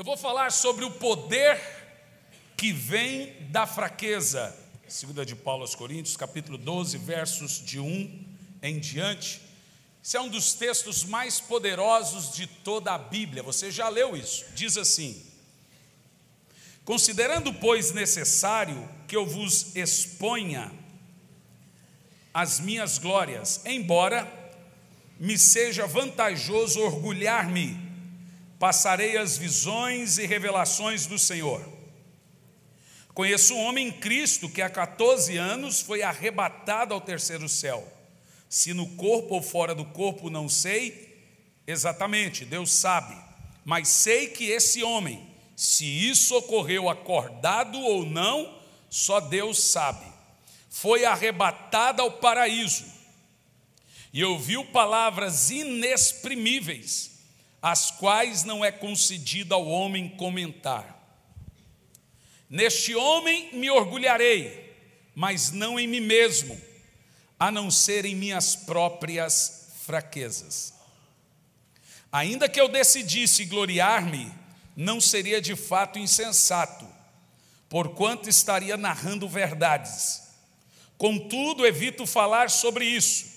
Eu vou falar sobre o poder que vem da fraqueza. 2 de Paulo aos Coríntios, capítulo 12, versos de 1 em diante. Esse é um dos textos mais poderosos de toda a Bíblia. Você já leu isso? Diz assim: considerando, pois, necessário que eu vos exponha as minhas glórias, embora me seja vantajoso orgulhar-me, passarei as visões e revelações do Senhor. Conheço um homem em Cristo que há 14 anos foi arrebatado ao terceiro céu. Se no corpo ou fora do corpo, não sei exatamente, Deus sabe. Mas sei que esse homem, se isso ocorreu acordado ou não, só Deus sabe, foi arrebatado ao paraíso e ouviu palavras inexprimíveis, as quais não é concedido ao homem comentar. Neste homem me orgulharei, mas não em mim mesmo, a não ser em minhas próprias fraquezas. Ainda que eu decidisse gloriar-me, não seria de fato insensato, porquanto estaria narrando verdades. Contudo, evito falar sobre isso,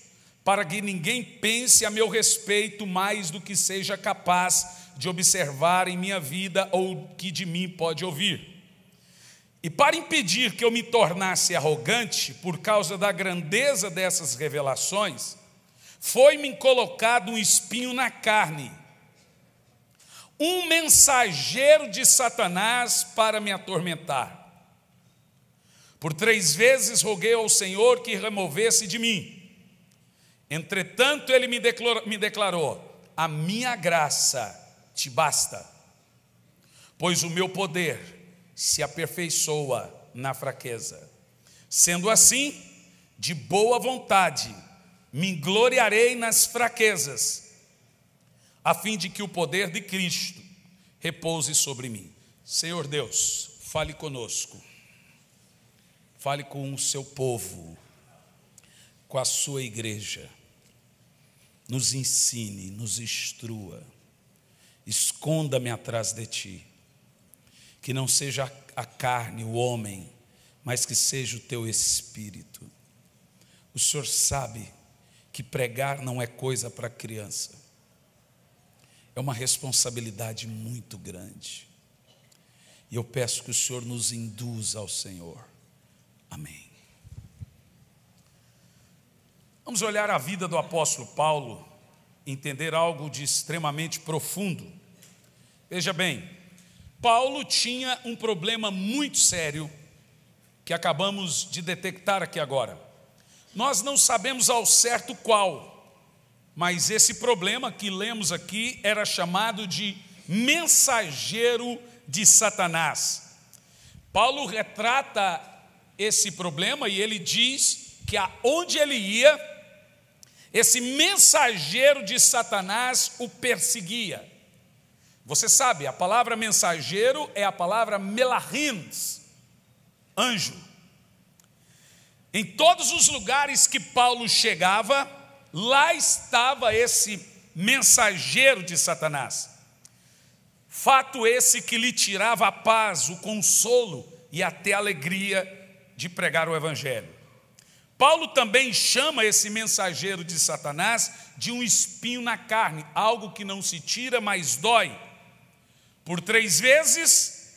para que ninguém pense a meu respeito mais do que seja capaz de observar em minha vida ou que de mim pode ouvir. E para impedir que eu me tornasse arrogante por causa da grandeza dessas revelações, foi-me colocado um espinho na carne, um mensageiro de Satanás para me atormentar. Por 3 vezes roguei ao Senhor que removesse de mim. Entretanto, ele me declarou: a minha graça te basta, pois o meu poder se aperfeiçoa na fraqueza. Sendo assim, de boa vontade, me gloriarei nas fraquezas, a fim de que o poder de Cristo repouse sobre mim. Senhor Deus, fale conosco, fale com o seu povo, com a sua igreja, nos ensine, nos instrua, esconda-me atrás de ti, que não seja a carne, o homem, mas que seja o teu Espírito. O Senhor sabe que pregar não é coisa para criança, é uma responsabilidade muito grande, e eu peço que o Senhor nos induza ao Senhor. Amém. Vamos olhar a vida do apóstolo Paulo, entender algo de extremamente profundo. Veja bem, Paulo tinha um problema muito sério, que acabamos de detectar aqui agora. Nós não sabemos ao certo qual, mas esse problema que lemos aqui era chamado de mensageiro de Satanás. Paulo retrata esse problema e ele diz que aonde ele ia, esse mensageiro de Satanás o perseguia. Você sabe, a palavra mensageiro é a palavra melahins, anjo. Em todos os lugares que Paulo chegava, lá estava esse mensageiro de Satanás. Fato esse que lhe tirava a paz, o consolo e até a alegria de pregar o evangelho. Paulo também chama esse mensageiro de Satanás de um espinho na carne, algo que não se tira, mas dói. Por 3 vezes,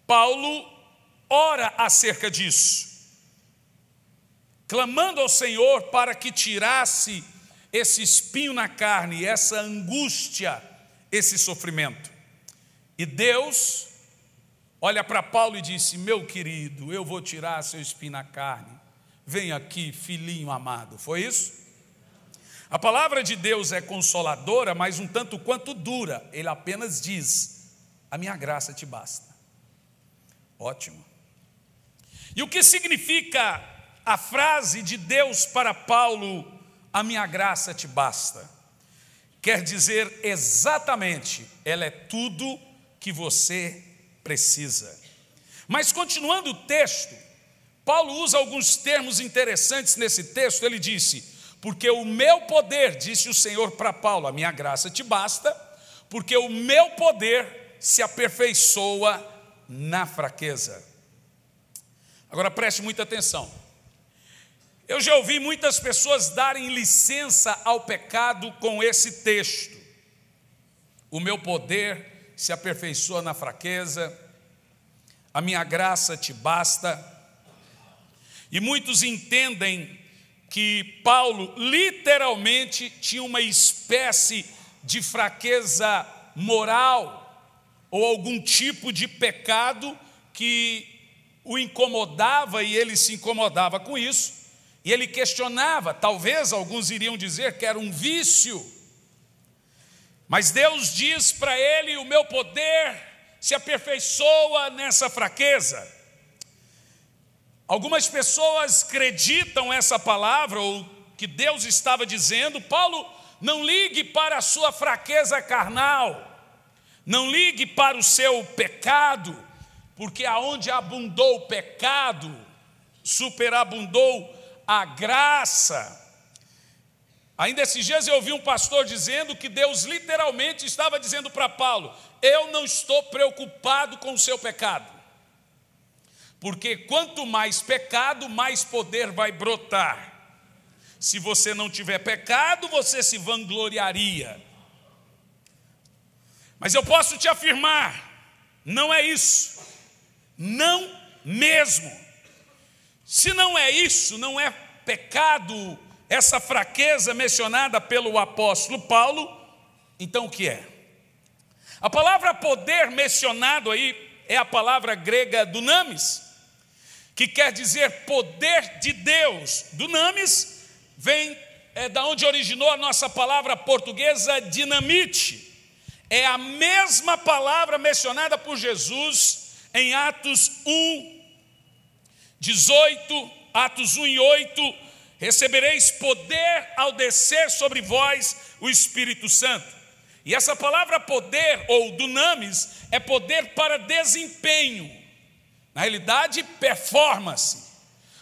Paulo ora acerca disso, clamando ao Senhor para que tirasse esse espinho na carne, essa angústia, esse sofrimento. E Deus olha para Paulo e disse: meu querido, eu vou tirar seu espinho na carne, vem aqui, filhinho amado. Foi isso? A palavra de Deus é consoladora, mas um tanto quanto dura. Ele apenas diz: a minha graça te basta. Ótimo. E o que significa a frase de Deus para Paulo, a minha graça te basta? Quer dizer exatamente, ela é tudo que você precisa. Mas continuando o texto, Paulo usa alguns termos interessantes nesse texto. Ele disse: porque o meu poder, disse o Senhor para Paulo, a minha graça te basta, porque o meu poder se aperfeiçoa na fraqueza. Agora preste muita atenção. Eu já ouvi muitas pessoas darem licença ao pecado com esse texto. O meu poder se aperfeiçoa na fraqueza, a minha graça te basta. E muitos entendem que Paulo literalmente tinha uma espécie de fraqueza moral ou algum tipo de pecado que o incomodava e ele se incomodava com isso, e ele questionava, talvez alguns iriam dizer que era um vício, mas Deus diz para ele: o meu poder se aperfeiçoa nessa fraqueza. Algumas pessoas acreditam essa palavra, ou que Deus estava dizendo: Paulo, não ligue para a sua fraqueza carnal, não ligue para o seu pecado, porque aonde abundou o pecado, superabundou a graça. Ainda esses dias eu ouvi um pastor dizendo que Deus literalmente estava dizendo para Paulo: eu não estou preocupado com o seu pecado, porque quanto mais pecado, mais poder vai brotar. Se você não tiver pecado, você se vangloriaria. Mas eu posso te afirmar, não é isso, não mesmo. Se não é isso, não é pecado, essa fraqueza mencionada pelo apóstolo Paulo, então o que é? A palavra poder mencionado aí é a palavra grega dunamis, que quer dizer poder de Deus. Dunamis vem da onde originou a nossa palavra portuguesa dinamite. É a mesma palavra mencionada por Jesus em Atos 1:18, Atos 1:8, recebereis poder ao descer sobre vós o Espírito Santo. E essa palavra poder, ou dunamis, é poder para desempenho, na realidade performance,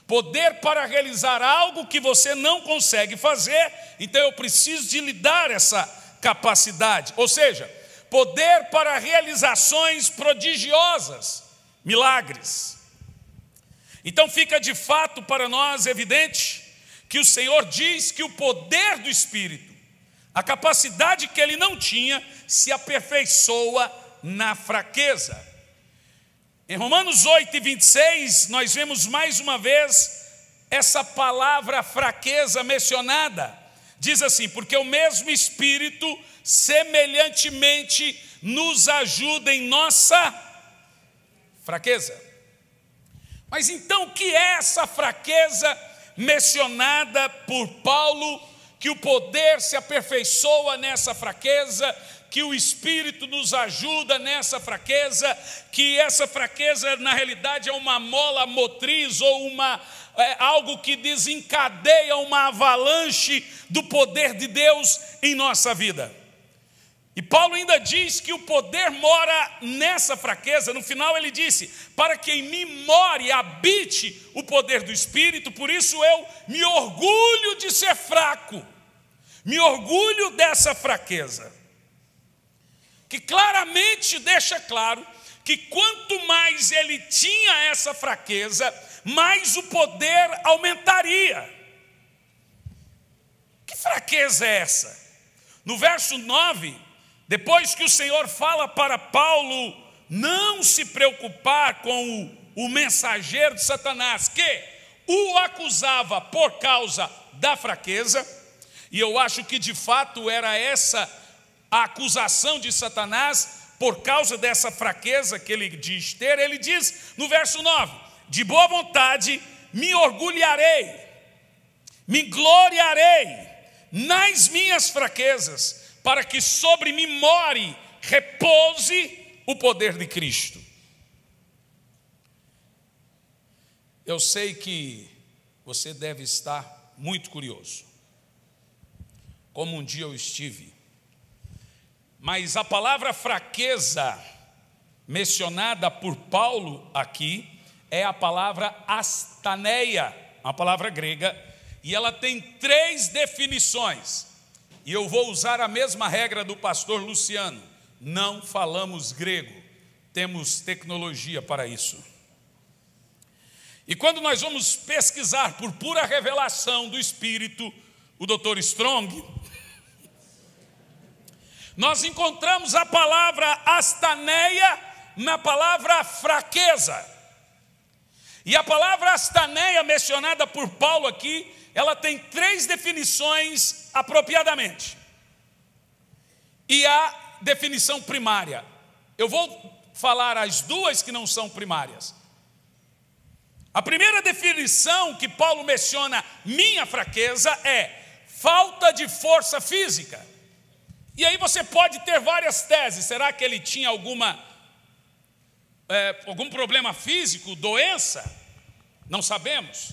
poder para realizar algo que você não consegue fazer, então eu preciso de lhe dar essa capacidade, ou seja, poder para realizações prodigiosas, milagres. Então fica de fato para nós evidente que o Senhor diz que o poder do Espírito, a capacidade que ele não tinha, se aperfeiçoa na fraqueza. Em Romanos 8:26, nós vemos mais uma vez essa palavra fraqueza mencionada. Diz assim: porque o mesmo Espírito semelhantemente nos ajuda em nossa fraqueza. Mas então o que é essa fraqueza mencionada por Paulo, que o poder se aperfeiçoa nessa fraqueza, que o Espírito nos ajuda nessa fraqueza, que essa fraqueza na realidade é uma mola motriz ou algo que desencadeia uma avalanche do poder de Deus em nossa vida? E Paulo ainda diz que o poder mora nessa fraqueza. No final ele disse: para que em mim more e habite o poder do Espírito, por isso eu me orgulho de ser fraco, me orgulho dessa fraqueza. Que claramente deixa claro que quanto mais ele tinha essa fraqueza, mais o poder aumentaria. Que fraqueza é essa? No verso 9, depois que o Senhor fala para Paulo não se preocupar com o mensageiro de Satanás, que o acusava por causa da fraqueza, e eu acho que de fato era essa a acusação de Satanás, por causa dessa fraqueza que ele diz ter, ele diz no verso 9: de boa vontade me orgulharei, me gloriarei nas minhas fraquezas, para que sobre mim more, repouse o poder de Cristo. Eu sei que você deve estar muito curioso, como um dia eu estive, mas a palavra fraqueza mencionada por Paulo aqui é a palavra astaneia, uma palavra grega, e ela tem 3 definições. E eu vou usar a mesma regra do pastor Luciano: não falamos grego. temos tecnologia para isso. E quando nós vamos pesquisar por pura revelação do Espírito, o Dr. Strong, nós encontramos a palavra astaneia na palavra fraqueza. E a palavra astaneia mencionada por Paulo aqui, ela tem 3 definições apropriadamente. E a definição primária. Eu vou falar as 2 que não são primárias. A primeira definição que Paulo menciona, minha fraqueza, é falta de força física. E aí você pode ter várias teses. Será que ele tinha algum problema físico, doença? Não sabemos.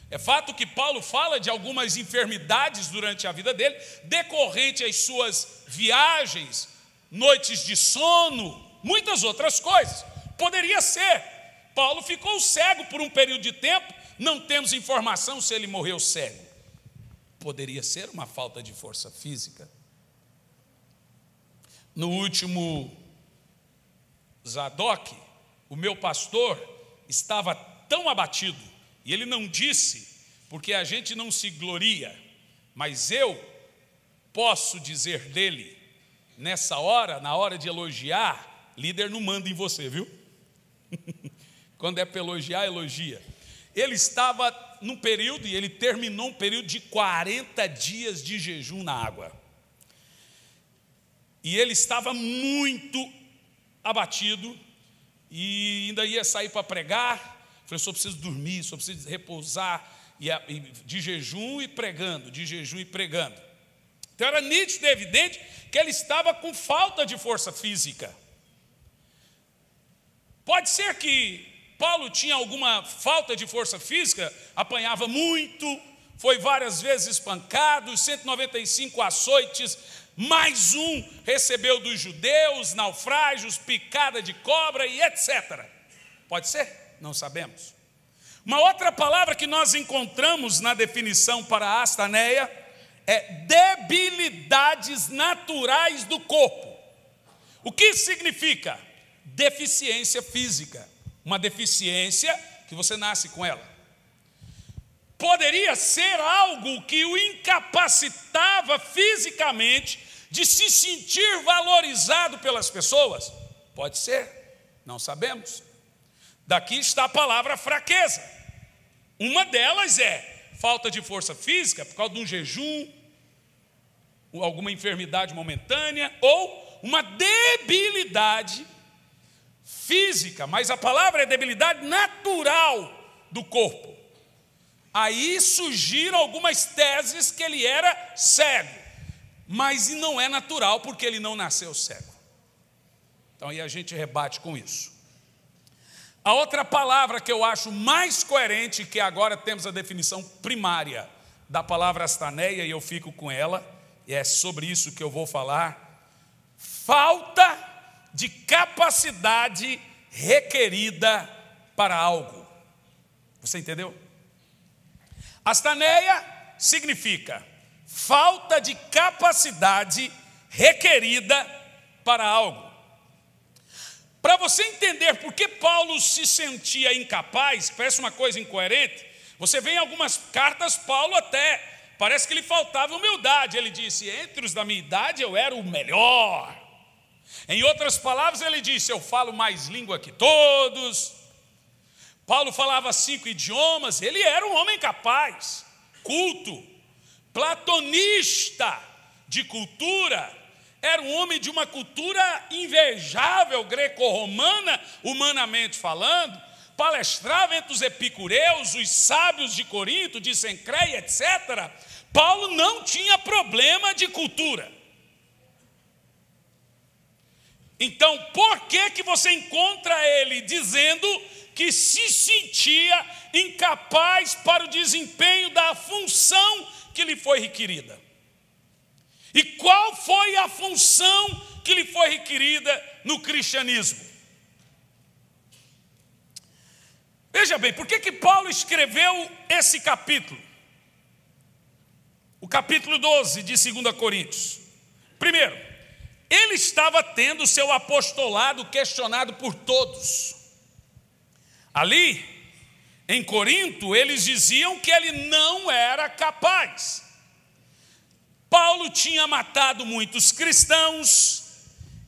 É fato que Paulo fala de algumas enfermidades durante a vida dele, decorrente às suas viagens, noites de sono, muitas outras coisas. Poderia ser. Paulo ficou cego por um período de tempo, não temos informação se ele morreu cego. Poderia ser uma falta de força física. No último Zadok, o meu pastor estava tão abatido, e ele não disse, porque a gente não se gloria, mas eu posso dizer dele, nessa hora, na hora de elogiar, líder não manda em você, viu? Quando é para elogiar, elogia. Ele estava num período, e ele terminou um período de 40 dias de jejum na água. E ele estava muito abatido, e ainda ia sair para pregar. Falei, só preciso dormir, só preciso repousar, de jejum e pregando, de jejum e pregando. Então era nítido e evidente que ele estava com falta de força física. Pode ser que Paulo tinha alguma falta de força física, apanhava muito, foi várias vezes espancado, 195 açoites, mais um recebeu dos judeus, naufrágios, picada de cobra e etc. Pode ser? Não sabemos. Uma outra palavra que nós encontramos na definição para astaneia é debilidades naturais do corpo. O que significa? Deficiência física. Uma deficiência que você nasce com ela. Poderia ser algo que o incapacitava fisicamente de se sentir valorizado pelas pessoas? Pode ser, não sabemos. Daqui está a palavra fraqueza. Uma delas é falta de força física, por causa de um jejum, ou alguma enfermidade momentânea, ou uma debilidade física, mas a palavra é debilidade natural do corpo. Aí surgiram algumas teses que ele era cego, mas não é natural porque ele não nasceu cego. Então aí a gente rebate com isso. A outra palavra que eu acho mais coerente, que agora temos a definição primária da palavra astaneia, e eu fico com ela, e é sobre isso que eu vou falar: falta de capacidade requerida para algo. Você entendeu? Astaneia significa falta de capacidade requerida para algo. Para você entender por que Paulo se sentia incapaz, parece uma coisa incoerente, você vê em algumas cartas, Paulo até, parece que lhe faltava humildade. Ele disse, entre os da minha idade eu era o melhor. Em outras palavras, ele disse, eu falo mais língua que todos. Paulo falava 5 idiomas, ele era um homem capaz, culto, platonista de cultura, era um homem de uma cultura invejável, greco-romana, humanamente falando, palestrava entre os epicureus, os sábios de Corinto, de Sencreia, etc. Paulo não tinha problema de cultura. Então, por que você encontra ele dizendo que se sentia incapaz para o desempenho da função que lhe foi requerida? E qual foi a função que lhe foi requerida no cristianismo? Veja bem, por que Paulo escreveu esse capítulo? O capítulo 12 de 2 Coríntios. Primeiro, ele estava tendo seu apostolado questionado por todos. Ali, em Corinto, eles diziam que ele não era capaz. Paulo tinha matado muitos cristãos,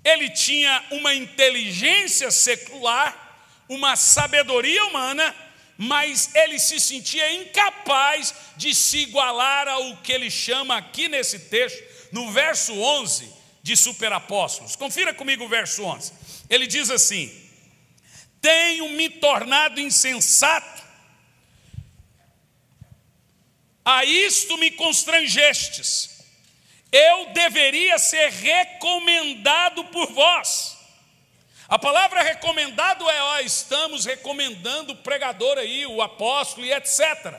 ele tinha uma inteligência secular, uma sabedoria humana, mas ele se sentia incapaz de se igualar ao que ele chama aqui nesse texto, no verso 11, de superapóstolos. Confira comigo o verso 11. Ele diz assim: tenho me tornado insensato, a isto me constrangestes. Eu deveria ser recomendado por vós. A palavra recomendado é, estamos recomendando o pregador aí, o apóstolo e etc.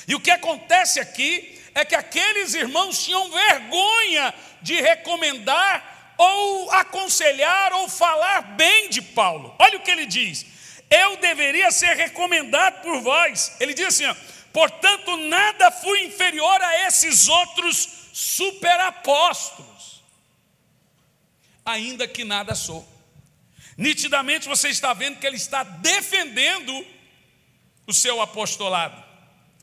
E o que acontece aqui é que aqueles irmãos tinham vergonha de recomendar ou aconselhar ou falar bem de Paulo. Olha o que ele diz: eu deveria ser recomendado por vós. Ele diz assim, ó, portanto nada fui inferior a esses outros superapóstolos, ainda que nada sou. Nitidamente você está vendo que ele está defendendo o seu apostolado.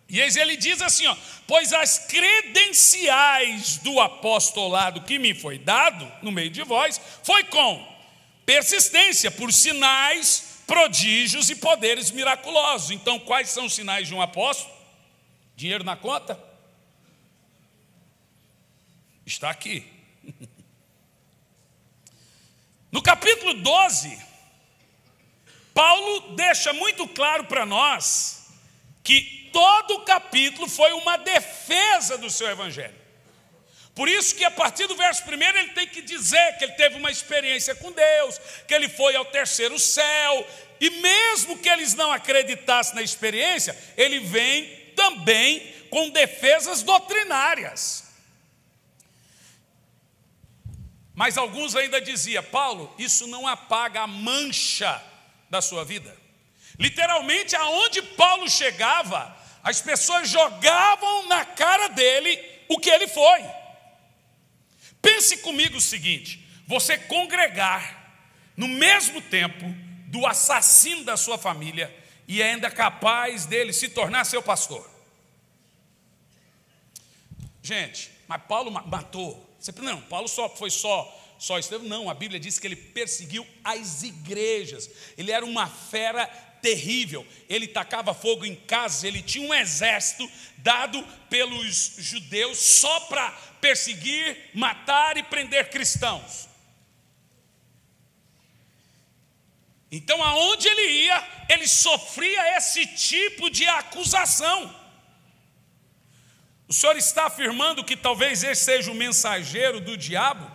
E eis ele diz assim, ó, pois as credenciais do apostolado que me foi dado no meio de vós, foi com persistência, por sinais, prodígios e poderes miraculosos. Então quais são os sinais de um apóstolo? Dinheiro na conta? Está aqui. No capítulo 12, Paulo deixa muito claro para nós que todo o capítulo foi uma defesa do seu evangelho. Por isso que a partir do verso 1 ele tem que dizer que ele teve uma experiência com Deus, que ele foi ao terceiro céu, e mesmo que eles não acreditassem na experiência, ele vem também com defesas doutrinárias. Mas alguns ainda diziam, Paulo, isso não apaga a mancha da sua vida. Literalmente, aonde Paulo chegava, as pessoas jogavam na cara dele o que ele foi. Pense comigo o seguinte: você congregar no mesmo tempo do assassino da sua família e é ainda capaz dele se tornar seu pastor. Gente, mas Paulo matou. Não, Paulo foi só Estevão. Não, a Bíblia diz que ele perseguiu as igrejas. Ele era uma fera terrível. Ele tacava fogo em casas. Ele tinha um exército dado pelos judeus só para perseguir, matar e prender cristãos. Então, aonde ele ia, ele sofria esse tipo de acusação. O senhor está afirmando que talvez esse seja o mensageiro do diabo?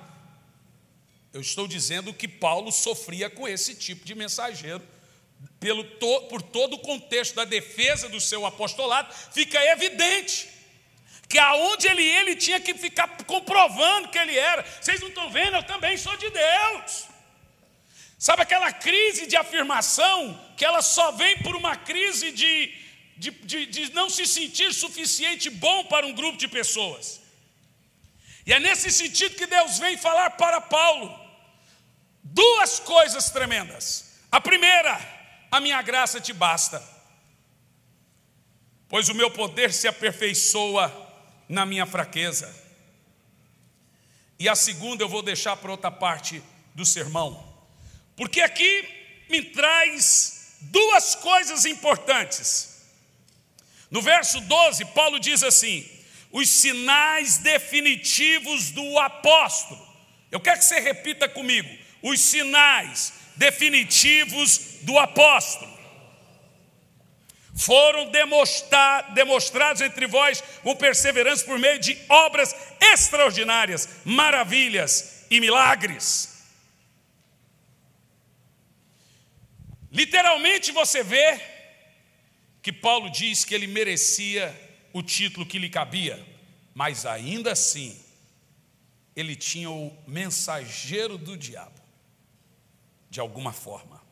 Eu estou dizendo que Paulo sofria com esse tipo de mensageiro. Por todo o contexto da defesa do seu apostolado, fica evidente que aonde ele ia, ele tinha que ficar comprovando que ele era. Vocês não estão vendo? Eu também sou de Deus. Sabe aquela crise de afirmação, que ela só vem por uma crise de não se sentir suficiente bom para um grupo de pessoas. E é nesse sentido que Deus vem falar para Paulo duas coisas tremendas. A primeira, a minha graça te basta, pois o meu poder se aperfeiçoa na minha fraqueza. E a segunda eu vou deixar para outra parte do sermão, porque aqui me traz duas coisas importantes. No verso 12, Paulo diz assim: os sinais definitivos do apóstolo. Eu quero que você repita comigo: os sinais definitivos do apóstolo foram demonstrados entre vós com perseverança por meio de obras extraordinárias, maravilhas e milagres. Literalmente você vê que Paulo diz que ele merecia o título que lhe cabia, mas ainda assim, ele tinha o mensageiro do diabo, de alguma forma.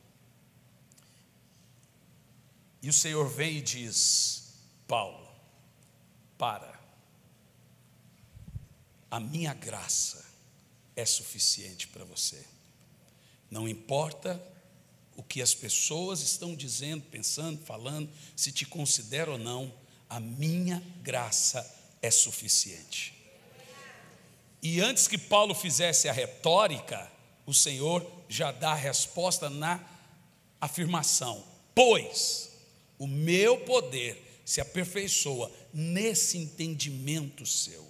E o Senhor vem e diz: Paulo, para, a minha graça é suficiente para você. Não importa o que as pessoas estão dizendo, pensando, falando, se te consideram ou não, a minha graça é suficiente. E antes que Paulo fizesse a retórica, o Senhor já dá a resposta na afirmação: pois o meu poder se aperfeiçoa nesse entendimento seu.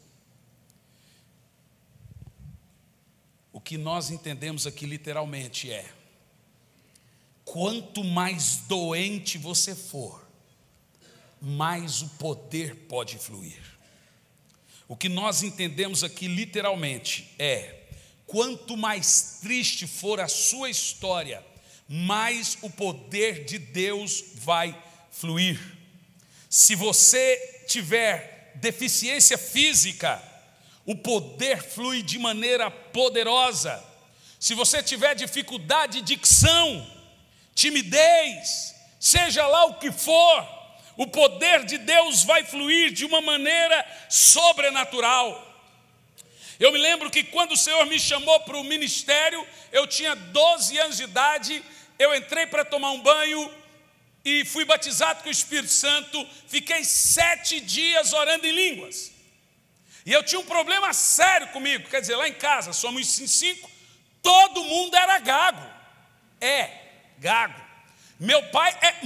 O que nós entendemos aqui literalmente é: quanto mais doente você for, mais o poder pode fluir. O que nós entendemos aqui literalmente é: quanto mais triste for a sua história, mais o poder de Deus vai fluir. Se você tiver deficiência física, o poder flui de maneira poderosa. Se você tiver dificuldade de dicção, timidez, seja lá o que for, o poder de Deus vai fluir de uma maneira sobrenatural. Eu me lembro que quando o Senhor me chamou para o ministério, eu tinha 12 anos de idade, eu entrei para tomar um banho e fui batizado com o Espírito Santo, fiquei 7 dias orando em línguas. E eu tinha um problema sério comigo, quer dizer, lá em casa, somos em 5, todo mundo era gago. Gago. Meu pai é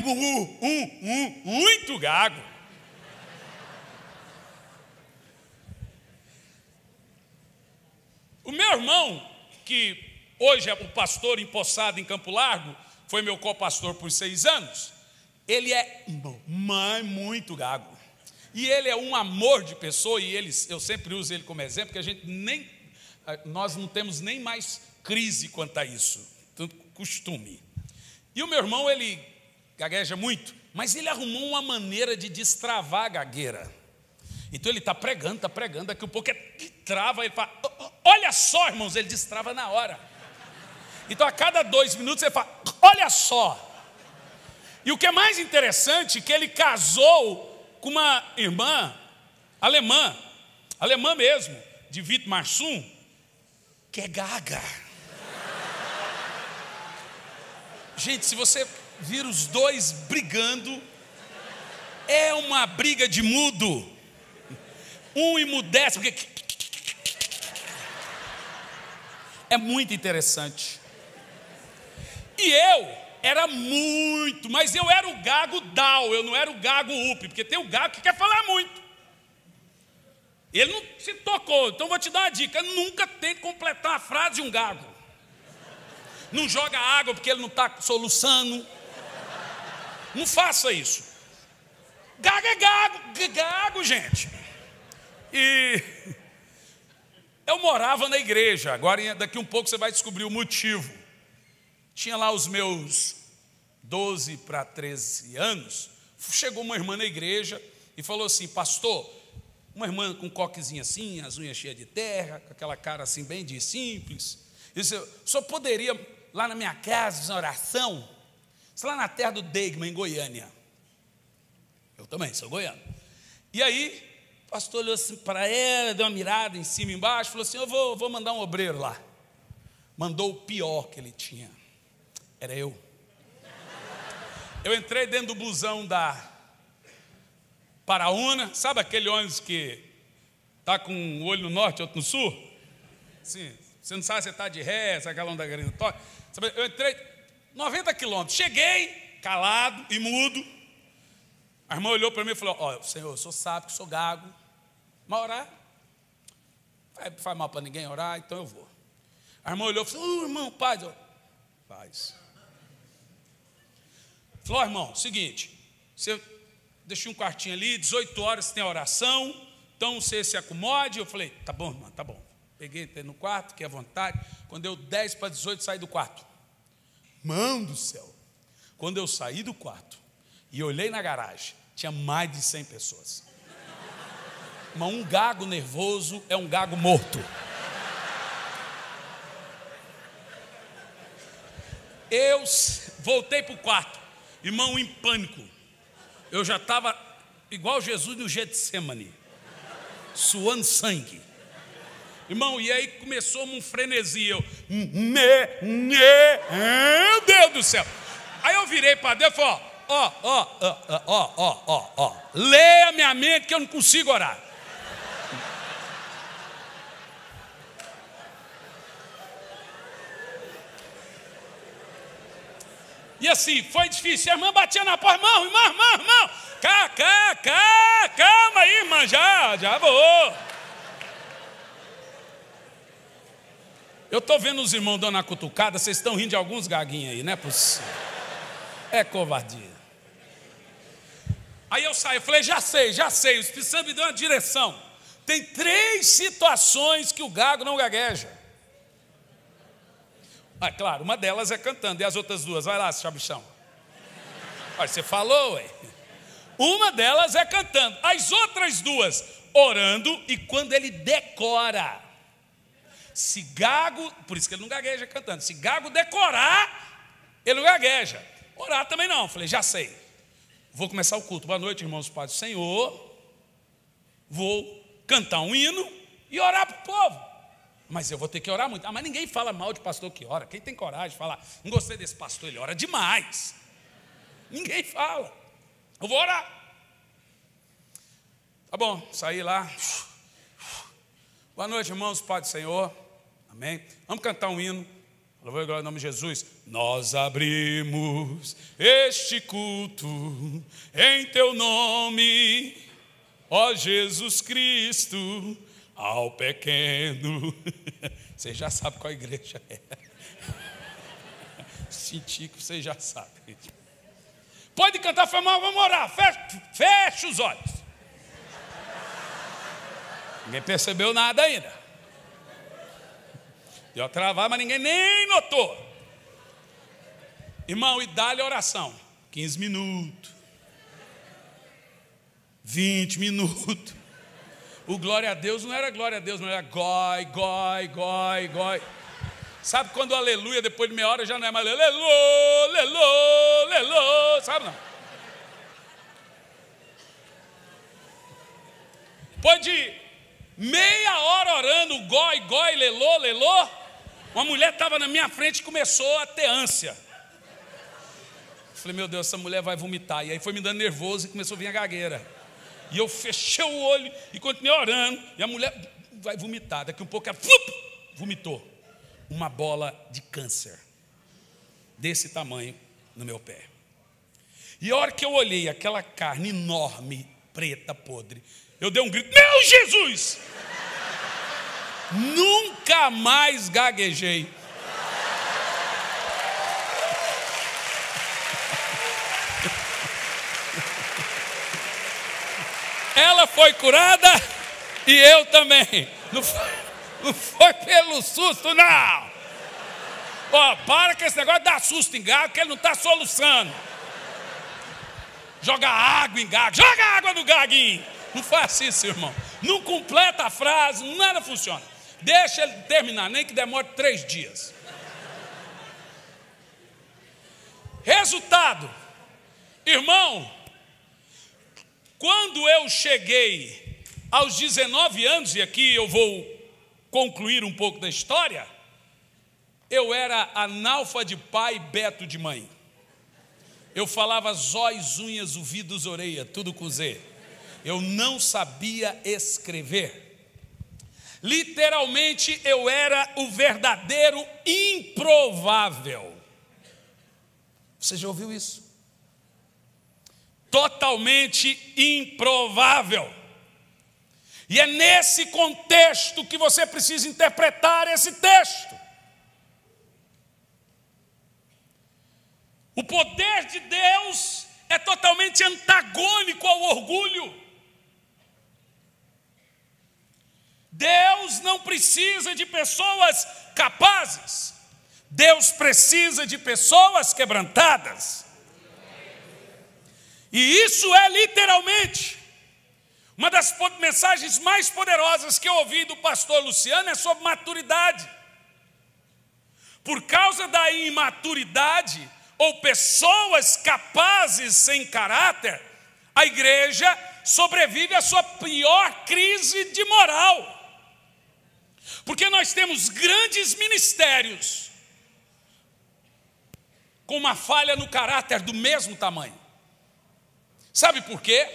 muito gago. O meu irmão, que hoje é o pastor empossado em Campo Largo, foi meu co-pastor por 6 anos, ele é muito gago. E ele é um amor de pessoa, e eu sempre uso ele como exemplo, porque nós não temos nem mais crise quanto a isso, tanto costume. E o meu irmão, ele gagueja muito, mas ele arrumou uma maneira de destravar a gagueira. Então ele está pregando, daqui a pouco ele trava, ele fala: olha só, irmãos, ele destrava na hora. Então a cada 2 minutos ele fala: olha só. E o que é mais interessante é que ele casou com uma irmã alemã mesmo, de Wittmarsum, que é gaga. Gente, se você vir os dois brigando, é uma briga de mudo. Um emudece, porque é muito interessante. E eu era muito, mas eu era o gago down, eu não era o gago up, porque tem o gago que quer falar muito. Ele não se tocou, então vou te dar uma dica: nunca tente completar a frase de um gago. Não joga água porque ele não está soluçando. Não faça isso. Gago é gago, gente. E eu morava na igreja, agora daqui um pouco você vai descobrir o motivo. Tinha lá os meus 12 para 13 anos, chegou uma irmã na igreja e falou assim: pastor, uma irmã com um coquezinho assim, as unhas cheias de terra, com aquela cara assim bem de simples, e disse: o senhor poderia lá na minha casa fazer uma oração? Isso lá na terra do Deigman, em Goiânia. Eu também sou goiano. E aí o pastor olhou assim para ela, deu uma mirada em cima e embaixo, falou assim: eu vou mandar um obreiro lá. Mandou o pior que ele tinha. Era eu. Eu entrei dentro do busão da Paraúna, sabe aquele ônibus que está com um olho no norte e outro no sul? Assim, você não sabe se está de ré, se é aquela onda grande. Eu entrei 90 quilômetros, cheguei calado e mudo. A irmã olhou para mim e falou: ó, Senhor, o senhor sabe que sou gago, mas orar faz mal para ninguém orar, então eu vou. A irmã olhou e falou: irmão, paz. Paz. Falou: irmão, seguinte, você deixei um quartinho ali, 18 horas tem a oração, então você se acomode. Eu falei: tá bom, irmão, tá bom. Peguei, entrei no quarto, fiquei à vontade. Quando deu 10 para 18, saí do quarto. Mão do céu. Quando eu saí do quarto e olhei na garagem, tinha mais de 100 pessoas. Mas um gago nervoso é um gago morto. Eu voltei para o quarto, irmão, em pânico. Eu já estava igual Jesus no Getsemane, suando sangue. Irmão, e aí começou um frenesi. Eu, meu Deus do céu. Aí eu virei para Deus e falei, leia a minha mente que eu não consigo orar. E assim, foi difícil. A irmã batia na porta, irmão. Calma aí, irmã, já vou. Eu estou vendo os irmãos dando a cutucada, vocês estão rindo de alguns gaguinhos aí, não é possível. É covardia. Aí eu saí, eu falei, já sei, o Espírito Santo me deu uma direção. Tem 3 situações que o gago não gagueja. Ah, claro, uma delas é cantando, e as outras 2? Vai lá, chabichão. Olha, você falou, ué. Uma delas é cantando, as outras 2, orando, e quando ele decora. Se gago, por isso que ele não gagueja cantando, se gago decorar, ele não gagueja. Orar também não. Falei, já sei. Vou começar o culto. Boa noite, irmãos, Pai do Senhor. Vou cantar um hino e orar para o povo. Mas eu vou ter que orar muito. Ah, mas ninguém fala mal de pastor que ora. Quem tem coragem de falar, não gostei desse pastor, ele ora demais. Ninguém fala. Eu vou orar. Tá bom, saí lá. Boa noite, irmãos, Pai do Senhor. Amém. Vamos cantar um hino. Louvor e glória em nome de Jesus. Nós abrimos este culto em teu nome, ó Jesus Cristo, ao pequeno. Você já sabe qual igreja é. Senti que você já sabe. Pode cantar, foi mal, vamos orar. Fecha os olhos. Ninguém percebeu nada ainda. Deu travar, mas ninguém nem notou. Irmão, e dá-lhe oração. 15 minutos. 20 minutos. O glória a Deus não era glória a Deus, não era goi. Sabe quando o aleluia, depois de meia hora, já não é mais lelô, sabe não? Depois de meia hora orando, goi, lelô, uma mulher estava na minha frente e começou a ter ânsia. Falei, meu Deus, essa mulher vai vomitar. E aí foi me dando nervoso e começou a vir a gagueira. E eu fechei o olho e continuei orando. E a mulher vai vomitar. Daqui um pouco ela vomitou. Uma bola de câncer. Desse tamanho no meu pé. E a hora que eu olhei aquela carne enorme, preta, podre, eu dei um grito, meu Jesus! Nunca mais gaguejei. Ela foi curada e eu também. Não foi pelo susto, não. Ó, para com esse negócio de dar susto em gago, que ele não está soluçando. Joga água em gago, joga água no gaguinho. Não faça isso, irmão. Não completa a frase, nada funciona. Deixa ele terminar, nem que demore 3 dias. Resultado, irmão, quando eu cheguei aos 19 anos, e aqui eu vou concluir um pouco da história, eu era analfa de pai, beto de mãe. Eu falava zóis, unhas, ouvidos, orelha, tudo com Z. Eu não sabia escrever. Literalmente eu era o verdadeiro improvável. Você já ouviu isso? Totalmente improvável. E é nesse contexto que você precisa interpretar esse texto. O poder de Deus é totalmente antagônico ao orgulho. Deus não precisa de pessoas capazes. Deus precisa de pessoas quebrantadas. E isso é literalmente uma das mensagens mais poderosas que eu ouvi do pastor Luciano é sobre maturidade. Por causa da imaturidade ou pessoas capazes sem caráter, a igreja sobrevive à sua pior crise de moral. Porque nós temos grandes ministérios com uma falha no caráter do mesmo tamanho. Sabe por quê?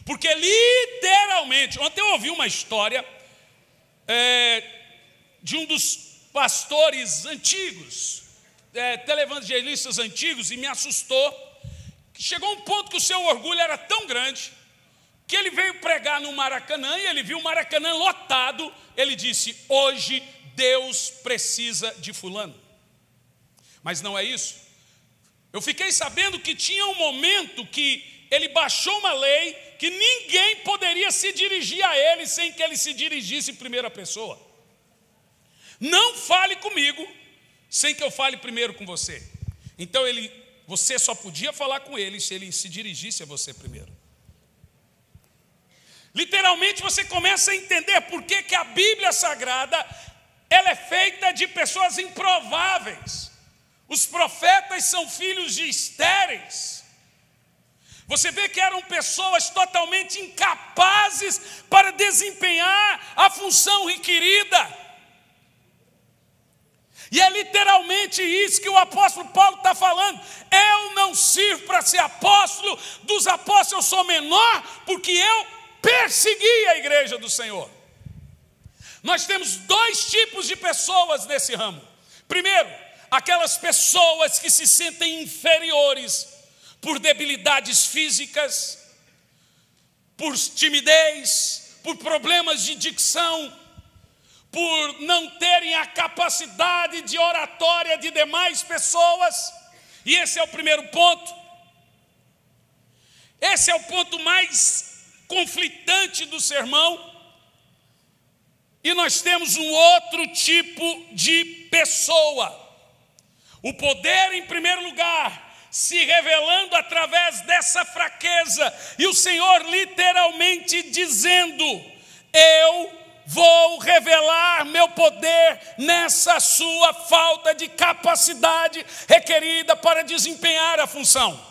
Porque literalmente, ontem eu ouvi uma história de um dos pastores antigos, televangelistas antigos, e me assustou, que chegou um ponto que o seu orgulho era tão grande, que ele veio pregar no Maracanã, e ele viu o Maracanã lotado, ele disse: hoje Deus precisa de fulano. Mas não é isso. Eu fiquei sabendo que tinha um momento que ele baixou uma lei que ninguém poderia se dirigir a ele sem que ele se dirigisse em primeira pessoa. Não fale comigo sem que eu fale primeiro com você. Então você só podia falar com ele se ele se dirigisse a você primeiro. Literalmente você começa a entender por que a Bíblia Sagrada ela é feita de pessoas improváveis. Os profetas são filhos de estéreis. Você vê que eram pessoas totalmente incapazes para desempenhar a função requerida. E é literalmente isso que o apóstolo Paulo está falando. Eu não sirvo para ser apóstolo, dos apóstolos eu sou menor, porque eu persegui a igreja do Senhor. Nós temos dois tipos de pessoas nesse ramo. Primeiro, aquelas pessoas que se sentem inferiores por debilidades físicas, por timidez, por problemas de dicção, por não terem a capacidade de oratória de demais pessoas. E esse é o primeiro ponto. Esse é o ponto mais conflitante do sermão. E nós temos um outro tipo de pessoa. O poder, em primeiro lugar, se revelando através dessa fraqueza. E o Senhor literalmente dizendo: eu vou revelar meu poder nessa sua falta de capacidade requerida para desempenhar a função.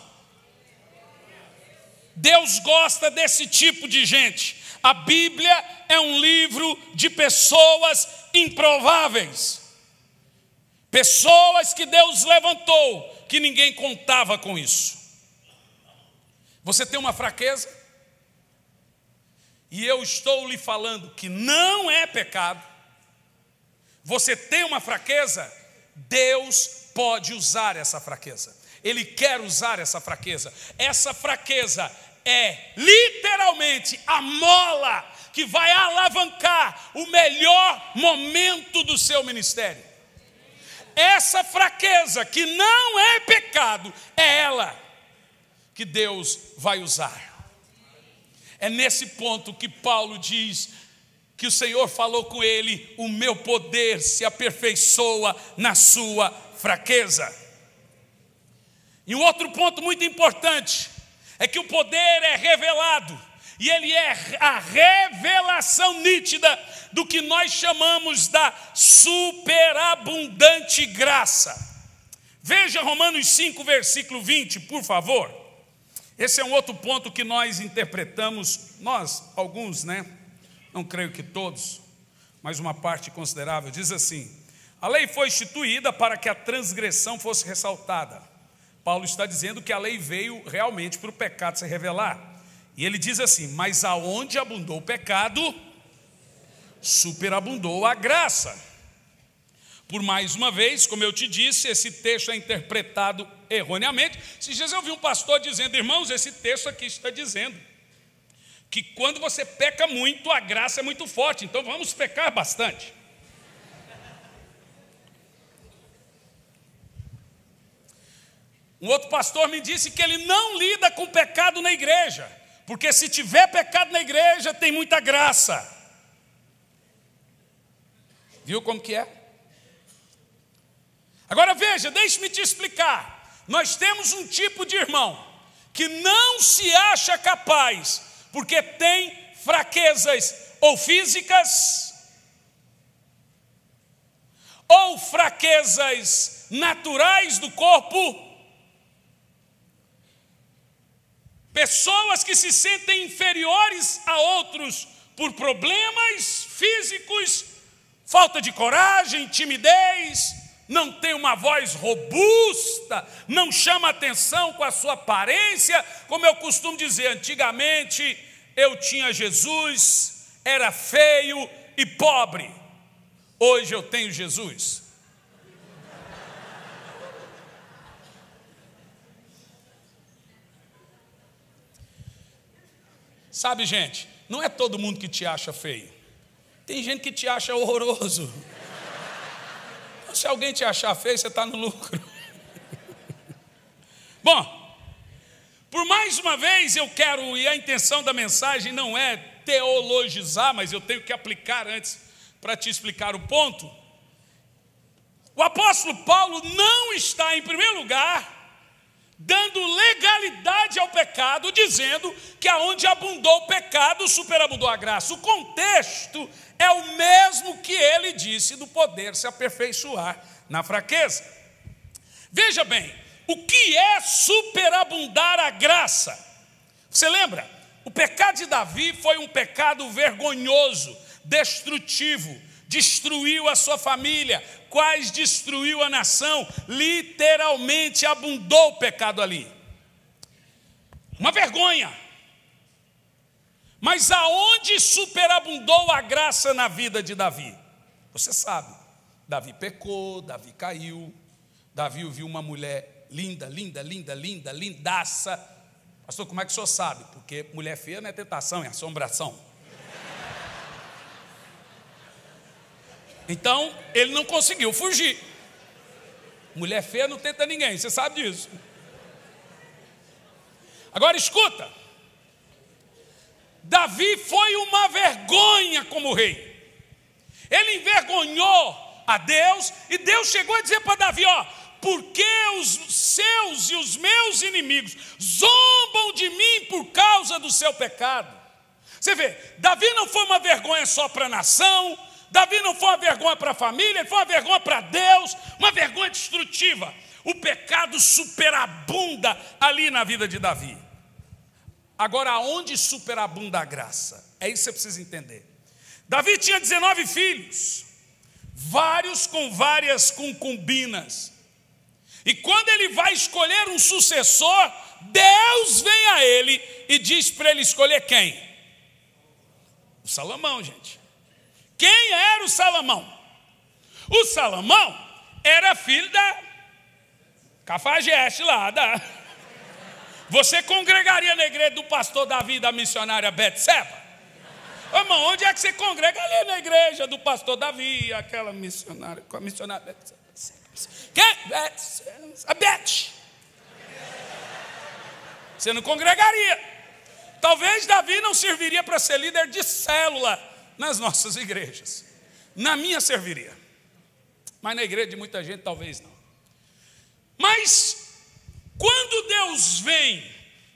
Deus gosta desse tipo de gente. A Bíblia é um livro de pessoas improváveis. Pessoas que Deus levantou, que ninguém contava com isso. Você tem uma fraqueza? E eu estou lhe falando que não é pecado. Você tem uma fraqueza? Deus pode usar essa fraqueza. Ele quer usar essa fraqueza. Essa fraqueza é literalmente a mola que vai alavancar o melhor momento do seu ministério. Essa fraqueza que não é pecado, é ela que Deus vai usar. É nesse ponto que Paulo diz que o Senhor falou com ele: o meu poder se aperfeiçoa na sua fraqueza. E um outro ponto muito importante é que o poder é revelado, e ele é a revelação nítida do que nós chamamos da superabundante graça. Veja Romanos 5, versículo 20, por favor. Esse é um outro ponto que nós interpretamos, nós, alguns, né? Não creio que todos, mas uma parte considerável. Diz assim: a lei foi instituída para que a transgressão fosse ressaltada. Paulo está dizendo que a lei veio realmente para o pecado se revelar. E ele diz assim: mas aonde abundou o pecado, superabundou a graça. Por mais uma vez, como eu te disse, esse texto é interpretado erroneamente. Esses dias eu vi um pastor dizendo: irmãos, esse texto aqui está dizendo que quando você peca muito, a graça é muito forte, então vamos pecar bastante. Um outro pastor me disse que ele não lida com pecado na igreja, porque se tiver pecado na igreja, tem muita graça. Viu como que é? Agora veja, deixe-me te explicar. Nós temos um tipo de irmão que não se acha capaz, porque tem fraquezas ou físicas, ou fraquezas naturais do corpo. Pessoas que se sentem inferiores a outros por problemas físicos falta de coragem, timidez, não tem uma voz robusta, não chama atenção com a sua aparência. Como eu costumo dizer, antigamente eu tinha Jesus, era feio e pobre. Hoje eu tenho Jesus. Sabe, gente, não é todo mundo que te acha feio. Tem gente que te acha horroroso. Então, se alguém te achar feio, você está no lucro. Bom, por mais uma vez eu quero, e a intenção da mensagem não é teologizar, mas eu tenho que aplicar antes para te explicar o ponto. O apóstolo Paulo não está, em primeiro lugar, dando legalidade ao pecado, dizendo que aonde abundou o pecado, superabundou a graça. O contexto é o mesmo que ele disse do poder se aperfeiçoar na fraqueza. Veja bem, o que é superabundar a graça? Você lembra? O pecado de Davi foi um pecado vergonhoso, destrutivo, destruiu a sua família, quase destruiu a nação, literalmente abundou o pecado ali. Uma vergonha. Mas aonde superabundou a graça na vida de Davi? Você sabe, Davi pecou, Davi caiu, Davi viu uma mulher linda, lindaça. Pastor, como é que o senhor sabe? Porque mulher feia não é tentação, é assombração. Então, ele não conseguiu fugir. Mulher feia não tenta ninguém, você sabe disso. Agora escuta. Davi foi uma vergonha como rei. Ele envergonhou a Deus, e Deus chegou a dizer para Davi, porque os seus e os meus inimigos zombam de mim por causa do seu pecado. Você vê, Davi não foi uma vergonha só para a nação, Davi não foi uma vergonha para a família, ele foi uma vergonha para Deus, uma vergonha destrutiva. O pecado superabunda ali na vida de Davi. Agora, aonde superabunda a graça? É isso que você precisa entender. Davi tinha 19 filhos, vários com várias concubinas. E quando ele vai escolher um sucessor, Deus vem a ele e diz para ele escolher quem? O Salomão, gente. Quem era o Salomão? O Salomão era filho da Cafajeste lá. Você congregaria na igreja do pastor Davi, da missionária Betseba? Irmão, onde é que você congrega? Ali na igreja do pastor Davi, aquela missionária, com a missionária Betseba. Quem? A Beth. Você não congregaria. Talvez Davi não serviria para ser líder de célula nas nossas igrejas. Na minha serviria, mas na igreja de muita gente talvez não. Mas quando Deus vem,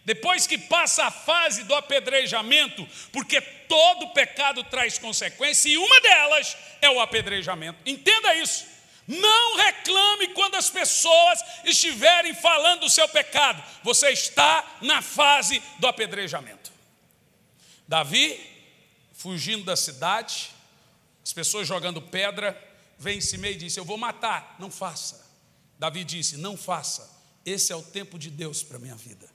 depois que passa a fase do apedrejamento, porque todo pecado traz consequência, e uma delas é o apedrejamento. Entenda isso. Não reclame quando as pessoas estiverem falando do seu pecado. Você está na fase do apedrejamento. Davi, fugindo da cidade, as pessoas jogando pedra, vem em cima e disse, eu vou matar. Não faça. Davi disse, não faça. Esse é o tempo de Deus para a minha vida.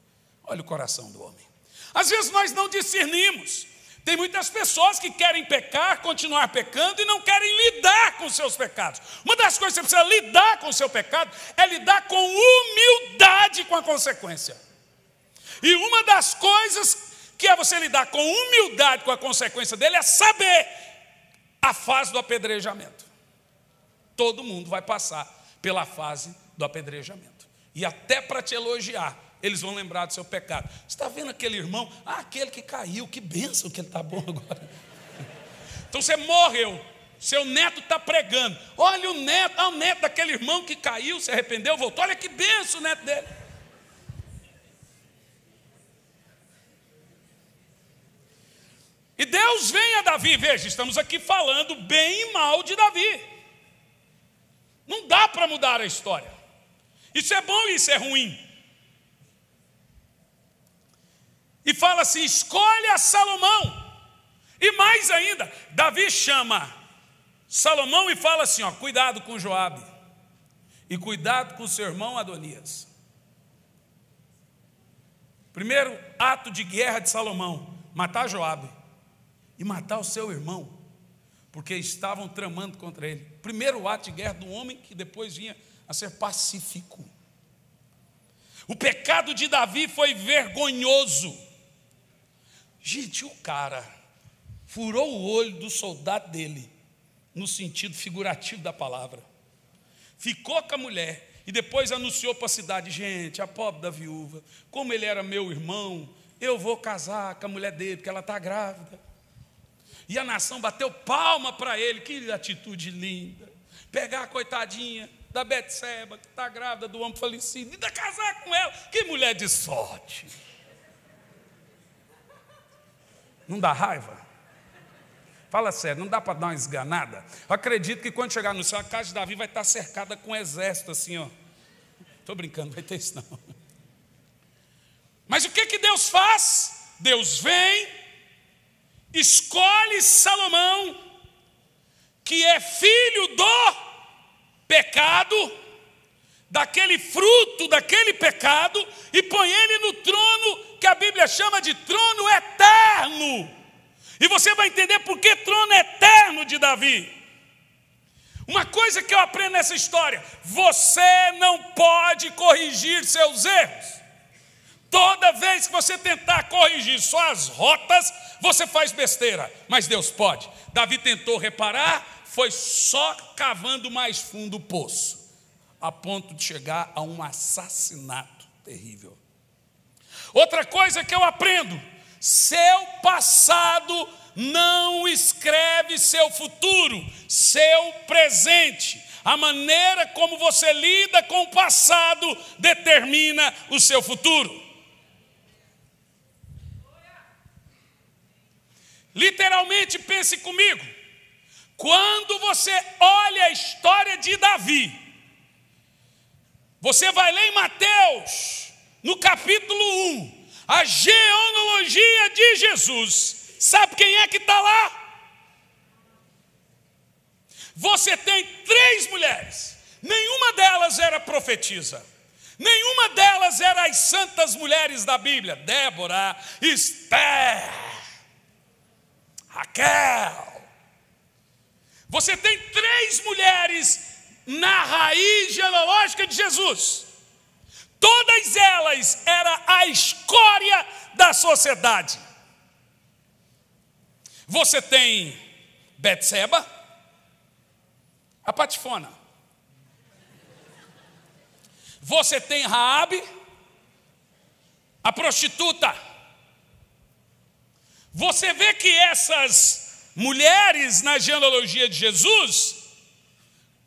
Olha o coração do homem. Às vezes nós não discernimos. Tem muitas pessoas que querem pecar, continuar pecando e não querem lidar com os seus pecados. Uma das coisas que você precisa lidar com o seu pecado é lidar com humildade com a consequência. E uma das coisas que é você lidar com humildade com a consequência dele é saber a fase do apedrejamento. Todo mundo vai passar pela fase do apedrejamento. E até para te elogiar, eles vão lembrar do seu pecado. Você está vendo aquele irmão? Aquele que caiu, que bênção que ele está bom agora. Então você morreu, seu neto está pregando. Olha o neto daquele irmão que caiu, se arrependeu, voltou. Olha que bênção o neto dele. E Deus vem a Davi, veja, estamos aqui falando bem e mal de Davi. Não dá para mudar a história. Isso é bom e isso é ruim. E fala assim, escolha Salomão. E mais ainda, Davi chama Salomão e fala assim, ó, cuidado com Joabe e cuidado com seu irmão Adonias. Primeiro ato de guerra de Salomão, matar Joabe e matar o seu irmão, porque estavam tramando contra ele. Primeiro ato de guerra do homem que depois vinha a ser pacífico. O pecado de Davi foi vergonhoso. Gente, o cara furou o olho do soldado dele, no sentido figurativo da palavra. Ficou com a mulher e depois anunciou para a cidade, gente, a pobre da viúva, como ele era meu irmão, eu vou casar com a mulher dele, porque ela está grávida. E a nação bateu palma para ele, que atitude linda. Pegar a coitadinha da Betseba, que está grávida do homem falecido, e ainda casar com ela, que mulher de sorte. Não dá raiva? Fala sério, não dá para dar uma esganada? Eu acredito que quando chegar no céu, a casa de Davi vai estar cercada com um exército assim, ó. Estou brincando, não vai ter isso não. Mas o que Deus faz? Deus vem, escolhe Salomão, que é filho do pecado, daquele fruto, daquele pecado, e põe ele no trono que a Bíblia chama de trono eterno. E você vai entender por que trono eterno de Davi. Uma coisa que eu aprendo nessa história: você não pode corrigir seus erros. Toda vez que você tentar corrigir suas rotas, você faz besteira, mas Deus pode. Davi tentou reparar, foi só cavando mais fundo o poço, a ponto de chegar a um assassinato terrível. Outra coisa que eu aprendo: seu passado não escreve seu futuro, seu presente. A maneira como você lida com o passado determina o seu futuro. Literalmente, pense comigo. Quando você olha a história de Davi, você vai ler em Mateus, no capítulo 1, a genealogia de Jesus. Sabe quem é que está lá? Você tem 3 mulheres. Nenhuma delas era profetisa. Nenhuma delas era as santas mulheres da Bíblia. Débora, Esther, Raquel. Você tem 3 mulheres na raiz genealógica de Jesus. Todas elas eram a escória da sociedade. Você tem Betseba, a patifona. Você tem Raabe, a prostituta. Você vê que essas mulheres na genealogia de Jesus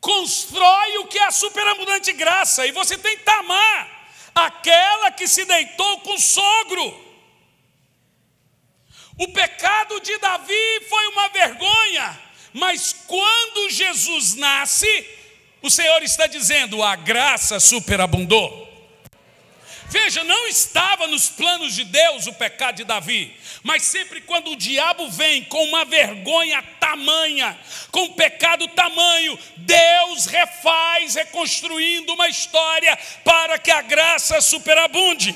constroem o que é a superabundante graça. E você tem Tamar, aquela que se deitou com o sogro. O pecado de Davi foi uma vergonha, mas quando Jesus nasce, o Senhor está dizendo, a graça superabundou. Veja, não estava nos planos de Deus o pecado de Davi, mas sempre quando o diabo vem com uma vergonha tamanha, com um pecado tamanho, Deus refaz, reconstruindo uma história para que a graça superabunde.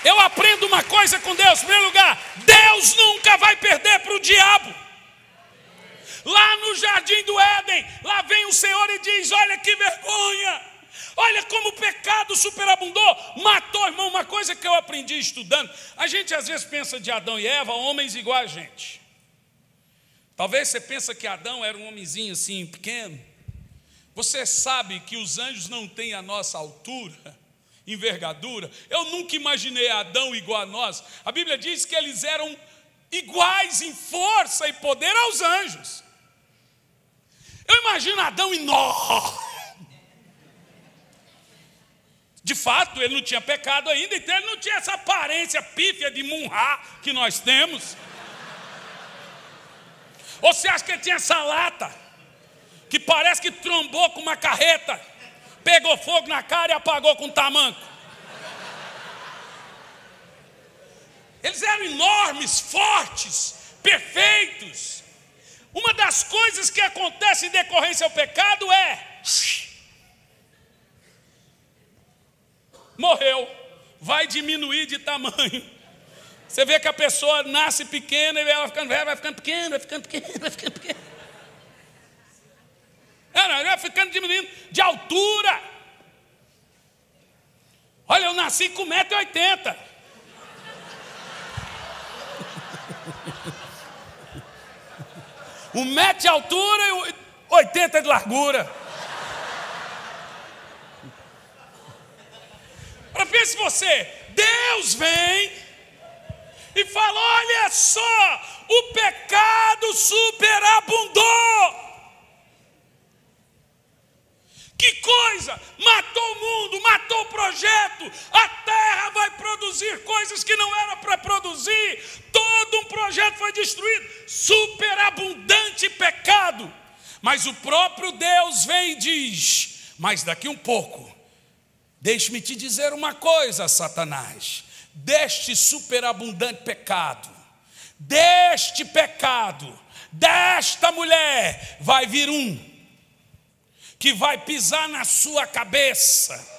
Eu aprendo uma coisa com Deus. Em primeiro lugar, Deus nunca vai perder para o diabo. Lá no jardim do Éden, lá vem o Senhor e diz, olha que vergonha, olha como o pecado superabundou, matou, irmão. Uma coisa que eu aprendi estudando, a gente às vezes pensa de Adão e Eva, homens igual a gente. Talvez você pense que Adão era um homenzinho assim, pequeno. Você sabe que os anjos não têm a nossa altura, envergadura. Eu nunca imaginei Adão igual a nós. A Bíblia diz que eles eram iguais em força e poder aos anjos. Eu imagino Adão enorme. De fato, ele não tinha pecado ainda, então ele não tinha essa aparência pífia de Munhá que nós temos. Ou você acha que ele tinha essa lata que parece que trombou com uma carreta, pegou fogo na cara e apagou com tamanco? Eles eram enormes, fortes, perfeitos. Uma das coisas que acontece em decorrência ao pecado é: morreu, vai diminuir de tamanho. Você vê que a pessoa nasce pequena e ela ficando velha, vai ficando pequena, vai ficando pequena, vai ficando pequena. Ela vai ficando diminuindo de altura. Olha, eu nasci com 1,80 m. Um metro de altura e 80 de largura. Para pense você, Deus vem e fala: olha só, o pecado superabundou. Que coisa! Matou o mundo, matou o projeto. A terra vai produzir coisas que não era para produzir. Todo um projeto foi destruído. Superabundante pecado. Mas o próprio Deus vem e diz: mas daqui um pouco, deixe-me te dizer uma coisa, Satanás. Deste superabundante pecado, deste pecado, desta mulher, vai vir um que vai pisar na sua cabeça.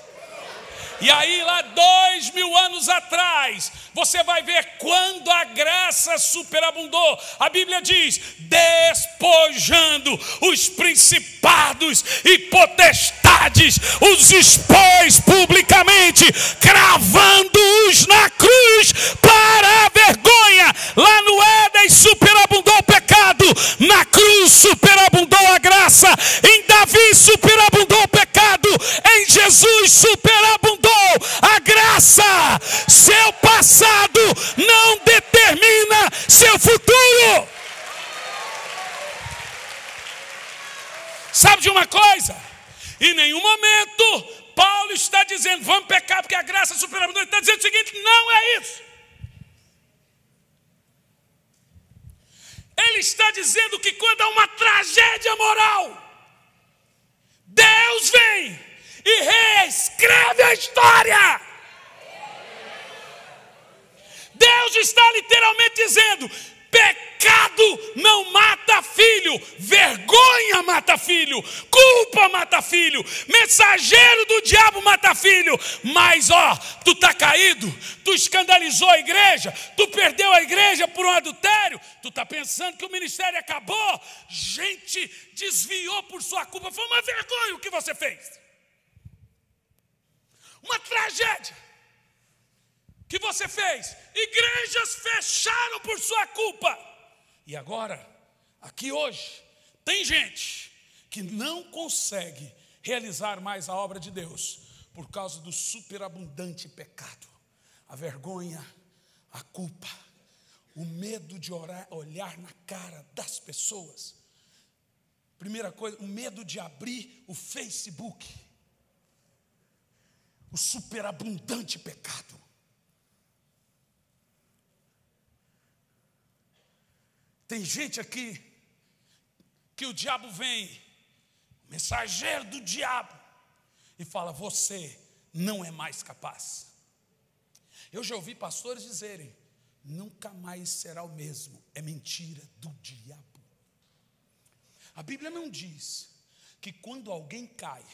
E aí lá 2000 anos atrás, você vai ver quando a graça superabundou. A Bíblia diz: despojando os principados e potestades, os expôs publicamente, cravando-os na cruz para a vergonha. Lá no Éden superabundou o pecado, na cruz superabundou a graça, em Davi superabundou o pecado, em Jesus superabundou a graça. Seu passado não determina seu futuro. Sabe de uma coisa? Em nenhum momento Paulo está dizendo: vamos pecar porque a graça superabundou. Ele está dizendo o seguinte: não é isso. Ele está dizendo que quando há uma tragédia moral, Deus vem e reescreve a história. Deus está literalmente dizendo: pecado não mata filho, vergonha mata filho, culpa mata filho, mensageiro do diabo mata filho. Mas tu está caído, tu escandalizou a igreja, tu perdeu a igreja por um adultério, tu está pensando que o ministério acabou, gente desviou por sua culpa, foi uma vergonha o que você fez. Uma tragédia que você fez. Igrejas fecharam por sua culpa. E agora, aqui hoje, tem gente que não consegue realizar mais a obra de Deus por causa do superabundante pecado. A vergonha, a culpa, o medo de olhar na cara das pessoas. Primeira coisa, o medo de abrir o Facebook. O superabundante pecado. Tem gente aqui que o diabo vem, mensageiro do diabo, e fala: você não é mais capaz. Eu já ouvi pastores dizerem: nunca mais será o mesmo. É mentira do diabo. A Bíblia não diz que quando alguém cai,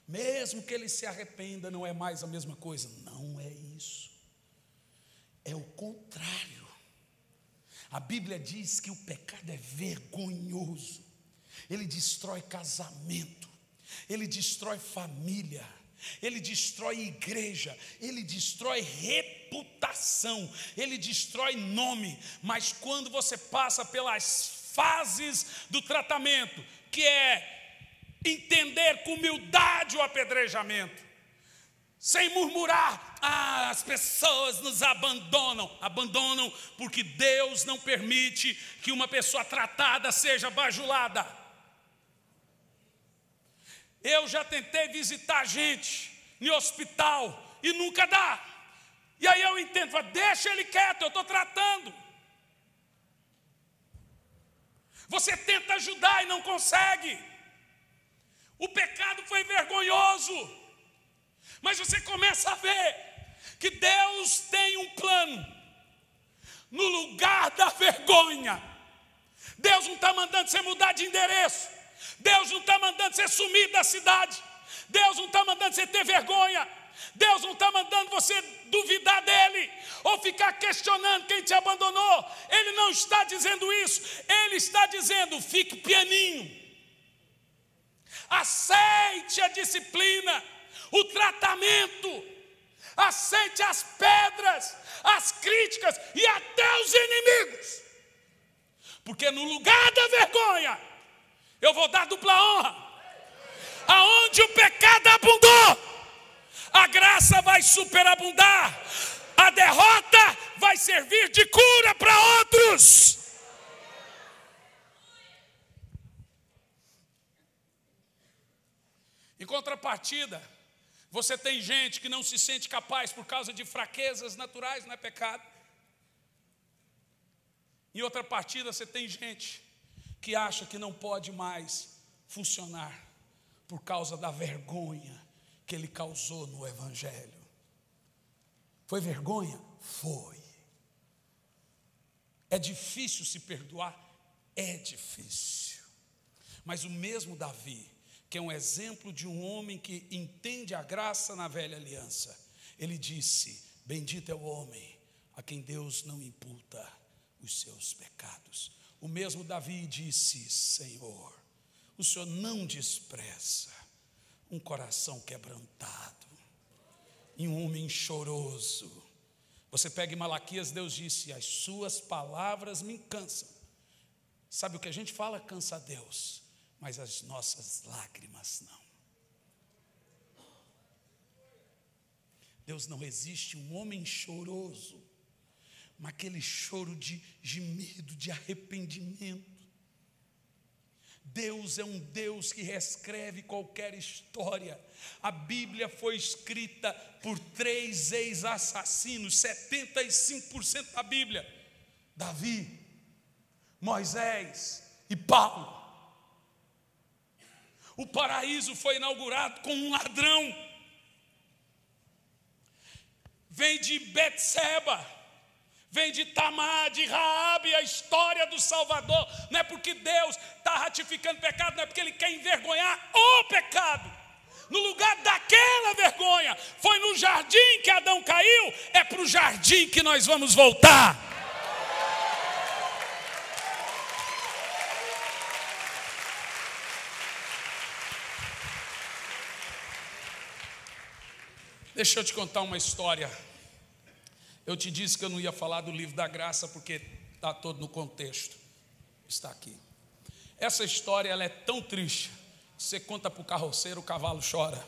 mesmo que ele se arrependa, não é mais a mesma coisa. Não é isso. É o contrário. A Bíblia diz que o pecado é vergonhoso. Ele destrói casamento, ele destrói família, ele destrói igreja, ele destrói reputação, ele destrói nome. Mas quando você passa pelas fases do tratamento, que é entender com humildade o apedrejamento, sem murmurar: as pessoas nos abandonam. Abandonam porque Deus não permite que uma pessoa tratada seja bajulada. Eu já tentei visitar gente em hospital e nunca dá. E aí eu entendo, falo: deixa ele quieto, eu estou tratando. Você tenta ajudar e não consegue. O pecado foi vergonhoso. Mas você começa a ver que Deus tem um plano no lugar da vergonha. Deus não está mandando você mudar de endereço. Deus não está mandando você sumir da cidade. Deus não está mandando você ter vergonha. Deus não está mandando você duvidar dele ou ficar questionando quem te abandonou. Ele não está dizendo isso. Ele está dizendo: fique pianinho, aceite a disciplina, o tratamento, aceite as pedras, as críticas e até os inimigos, porque no lugar da vergonha eu vou dar dupla honra. Aonde o pecado abundou, a graça vai superabundar. A derrota vai servir de cura para outros. Em contrapartida, você tem gente que não se sente capaz por causa de fraquezas naturais, não é pecado. Em outra partida, você tem gente que acha que não pode mais funcionar por causa da vergonha que ele causou no Evangelho. Foi vergonha? Foi. É difícil se perdoar? É difícil. Mas o mesmo Davi, que é um exemplo de um homem que entende a graça na velha aliança, ele disse: bendito é o homem a quem Deus não imputa os seus pecados. O mesmo Davi disse: Senhor, o Senhor não despreza um coração quebrantado e um homem choroso. Você pega em Malaquias, Deus disse: as suas palavras me cansam. Sabe o que a gente fala? Cansa a Deus, mas as nossas lágrimas não. Deus não resiste um homem choroso, mas aquele choro de gemido, de arrependimento. Deus é um Deus que reescreve qualquer história. A Bíblia foi escrita por 3 ex-assassinos, 75% da Bíblia: Davi, Moisés e Paulo. O paraíso foi inaugurado com um ladrão. Vem de Betseba, vem de Tamar, de Raabe, a história do Salvador. Não é porque Deus está ratificando pecado, não é porque Ele quer envergonhar o pecado. No lugar daquela vergonha, foi no jardim que Adão caiu, é para o jardim que nós vamos voltar. Deixa eu te contar uma história. Eu te disse que eu não ia falar do livro da graça, porque está todo no contexto. Está aqui. Essa história ela é tão triste, você conta para o carroceiro, o cavalo chora.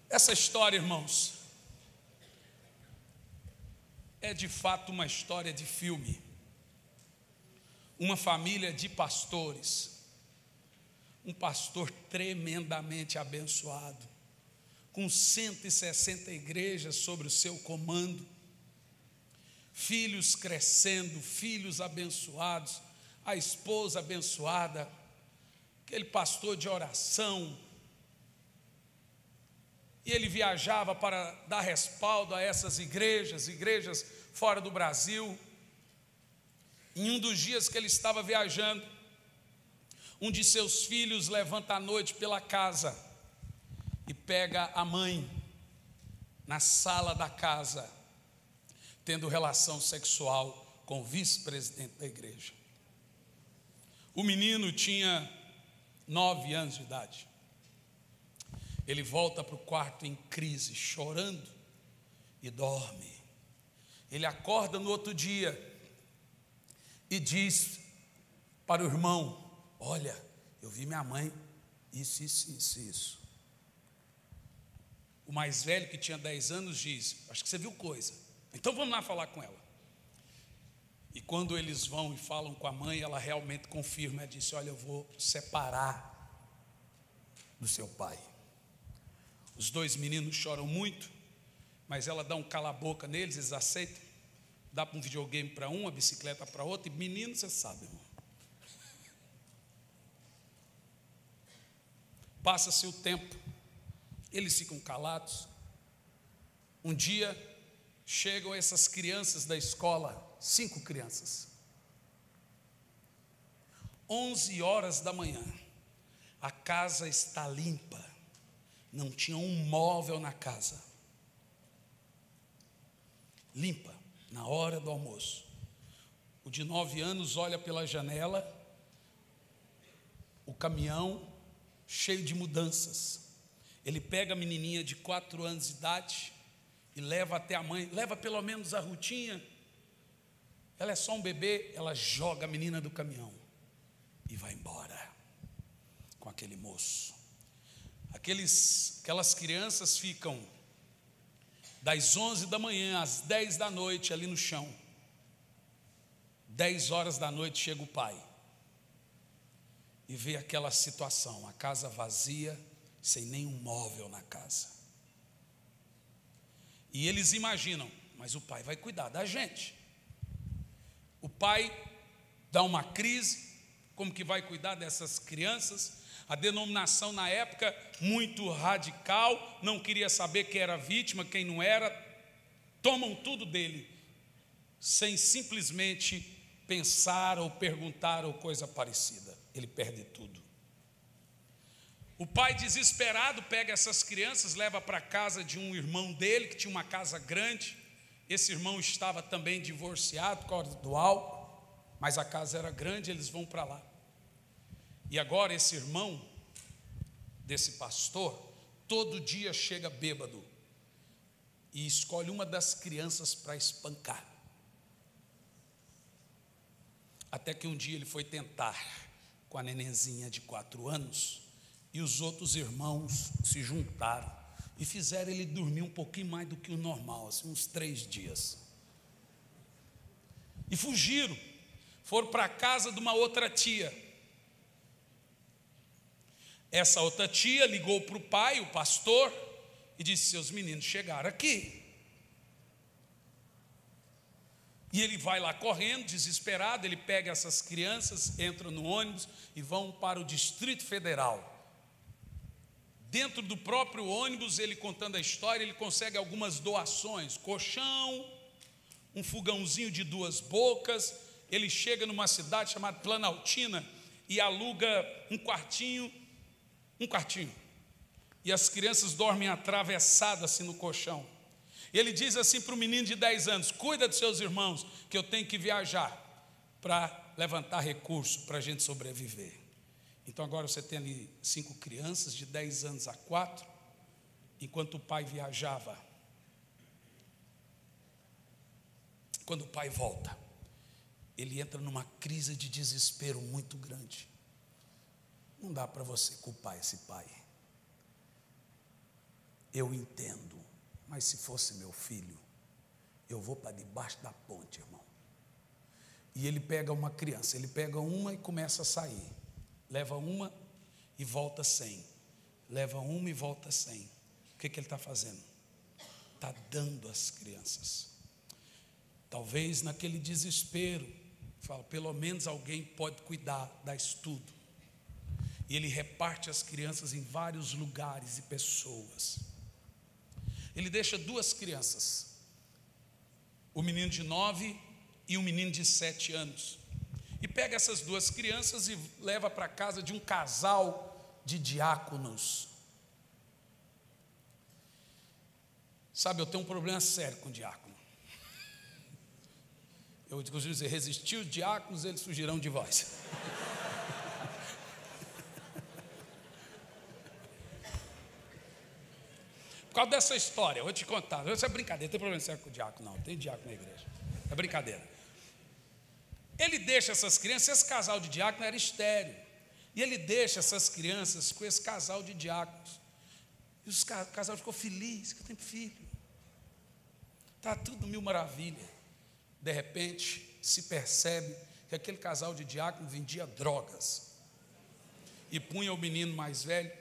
Essa história, irmãos, é de fato uma história de filme. Uma família de pastores. Um pastor tremendamente abençoado, com 160 igrejas sobre o seu comando, filhos crescendo, filhos abençoados, a esposa abençoada, aquele pastor de oração. E ele viajava para dar respaldo a essas igrejas fora do Brasil. Em um dos dias que ele estava viajando, um de seus filhos levanta à noite pela casa e pega a mãe na sala da casa, tendo relação sexual com o vice-presidente da igreja. O menino tinha 9 anos de idade. Ele volta para o quarto em crise, chorando, e dorme. Ele acorda no outro dia e diz para o irmão: olha, eu vi minha mãe, isso. O mais velho, que tinha 10 anos, diz: acho que você viu coisa, então vamos lá falar com ela. E quando eles vão e falam com a mãe, ela realmente confirma. Ela disse: olha, eu vou separar do seu pai. Os 2 meninos choram muito, mas ela dá um cala-boca neles, eles aceitam. Dá para um videogame para um, a bicicleta para outro. E menino, você sabe, irmão. Passa-se o tempo, eles ficam calados. Um dia chegam essas crianças da escola, 5 crianças, 11 horas da manhã, a casa está limpa, não tinha um móvel na casa, limpa, na hora do almoço. O de 9 anos olha pela janela, o caminhão cheio de mudanças. Ele pega a menininha de 4 anos de idade e leva até a mãe, leva pelo menos a Rutinha. Ela é só um bebê, ela joga a menina do caminhão e vai embora com aquele moço. Aquelas crianças ficam das 11 da manhã às 10 da noite ali no chão. 10 horas da noite chega o pai e vê aquela situação, a casa vazia, sem nenhum móvel na casa. E eles imaginam, mas o pai vai cuidar da gente. O pai dá uma crise, como que vai cuidar dessas crianças? A denominação na época, muito radical, não queria saber quem era vítima, quem não era, tomam tudo dele, sem simplesmente pensar ou perguntar ou coisa parecida. Ele perde tudo. O pai desesperado pega essas crianças, leva para a casa de um irmão dele, que tinha uma casa grande. Esse irmão estava também divorciado por causa do álcool, mas a casa era grande, eles vão para lá. E agora esse irmão desse pastor, todo dia chega bêbado e escolhe uma das crianças para espancar. Até que um dia ele foi tentar com a nenenzinha de 4 anos, e os outros irmãos se juntaram e fizeram ele dormir um pouquinho mais do que o normal, assim, uns 3 dias. E fugiram, foram para a casa de uma outra tia. Essa outra tia ligou para o pai, o pastor, e disse: seus meninos chegaram aqui. E ele vai lá correndo, desesperado, ele pega essas crianças, entra no ônibus e vão para o Distrito Federal. Dentro do próprio ônibus, ele contando a história, ele consegue algumas doações, colchão, um fogãozinho de 2 bocas. Ele chega numa cidade chamada Planaltina e aluga um quartinho, e as crianças dormem atravessadas assim no colchão. Ele diz assim para o menino de 10 anos: cuida dos seus irmãos, que eu tenho que viajar para levantar recurso para a gente sobreviver. Então agora você tem ali 5 crianças de 10 anos a 4, enquanto o pai viajava. Quando o pai volta, ele entra numa crise de desespero muito grande. Não dá para você culpar esse pai. Eu entendo, mas se fosse meu filho, eu vou para debaixo da ponte, irmão. E ele pega uma criança, ele pega uma e começa a sair. Leva uma e volta sem. Leva uma e volta sem. O que ele está fazendo? Está dando às crianças. Talvez naquele desespero, fala, pelo menos alguém pode cuidar, dar estudo. E ele reparte as crianças em vários lugares e pessoas. Ele deixa 2 crianças, o menino de 9 e o menino de 7 anos. E pega essas 2 crianças e leva para a casa de um casal de diáconos. Sabe, eu tenho um problema sério com diácono. Eu costumo dizer, resistir os diáconos, eles fugirão de vós. Por causa dessa história, eu vou te contar. Isso é brincadeira, não tem problema sério com o diácono, não. Tem diácono na igreja. É brincadeira. Ele deixa essas crianças, esse casal de diácono era estéril. E ele deixa essas crianças com esse casal de diáconos. E o casal ficou feliz, que tem filho. Está tudo mil maravilha. De repente, se percebe que aquele casal de diácono vendia drogas. E punha o menino mais velho,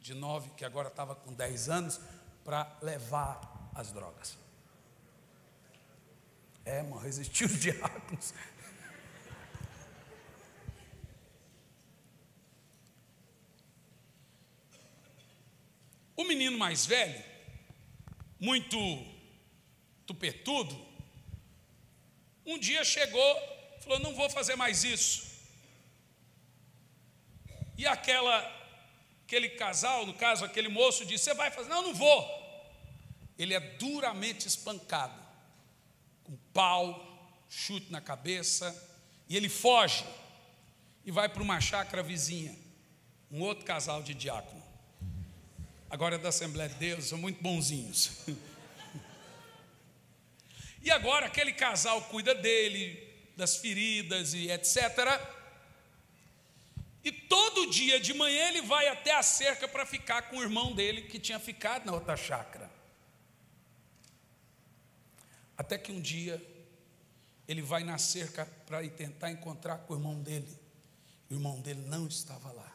de 9, que agora estava com 10 anos, para levar as drogas. Mano, resistiu os diáconos. O menino mais velho, muito tupetudo, um dia chegou, falou: não vou fazer mais isso. E aquele casal, no caso, aquele moço disse: você vai fazer? Não, não vou. Ele é duramente espancado, com pau, chute na cabeça, e ele foge e vai para uma chácara vizinha, um outro casal de diácono. Agora é da Assembleia de Deus, são muito bonzinhos. E agora aquele casal cuida dele, das feridas e etc. E todo dia de manhã ele vai até a cerca para ficar com o irmão dele que tinha ficado na outra chácara. Até que um dia ele vai na cerca para ir tentar encontrar com o irmão dele. O irmão dele não estava lá.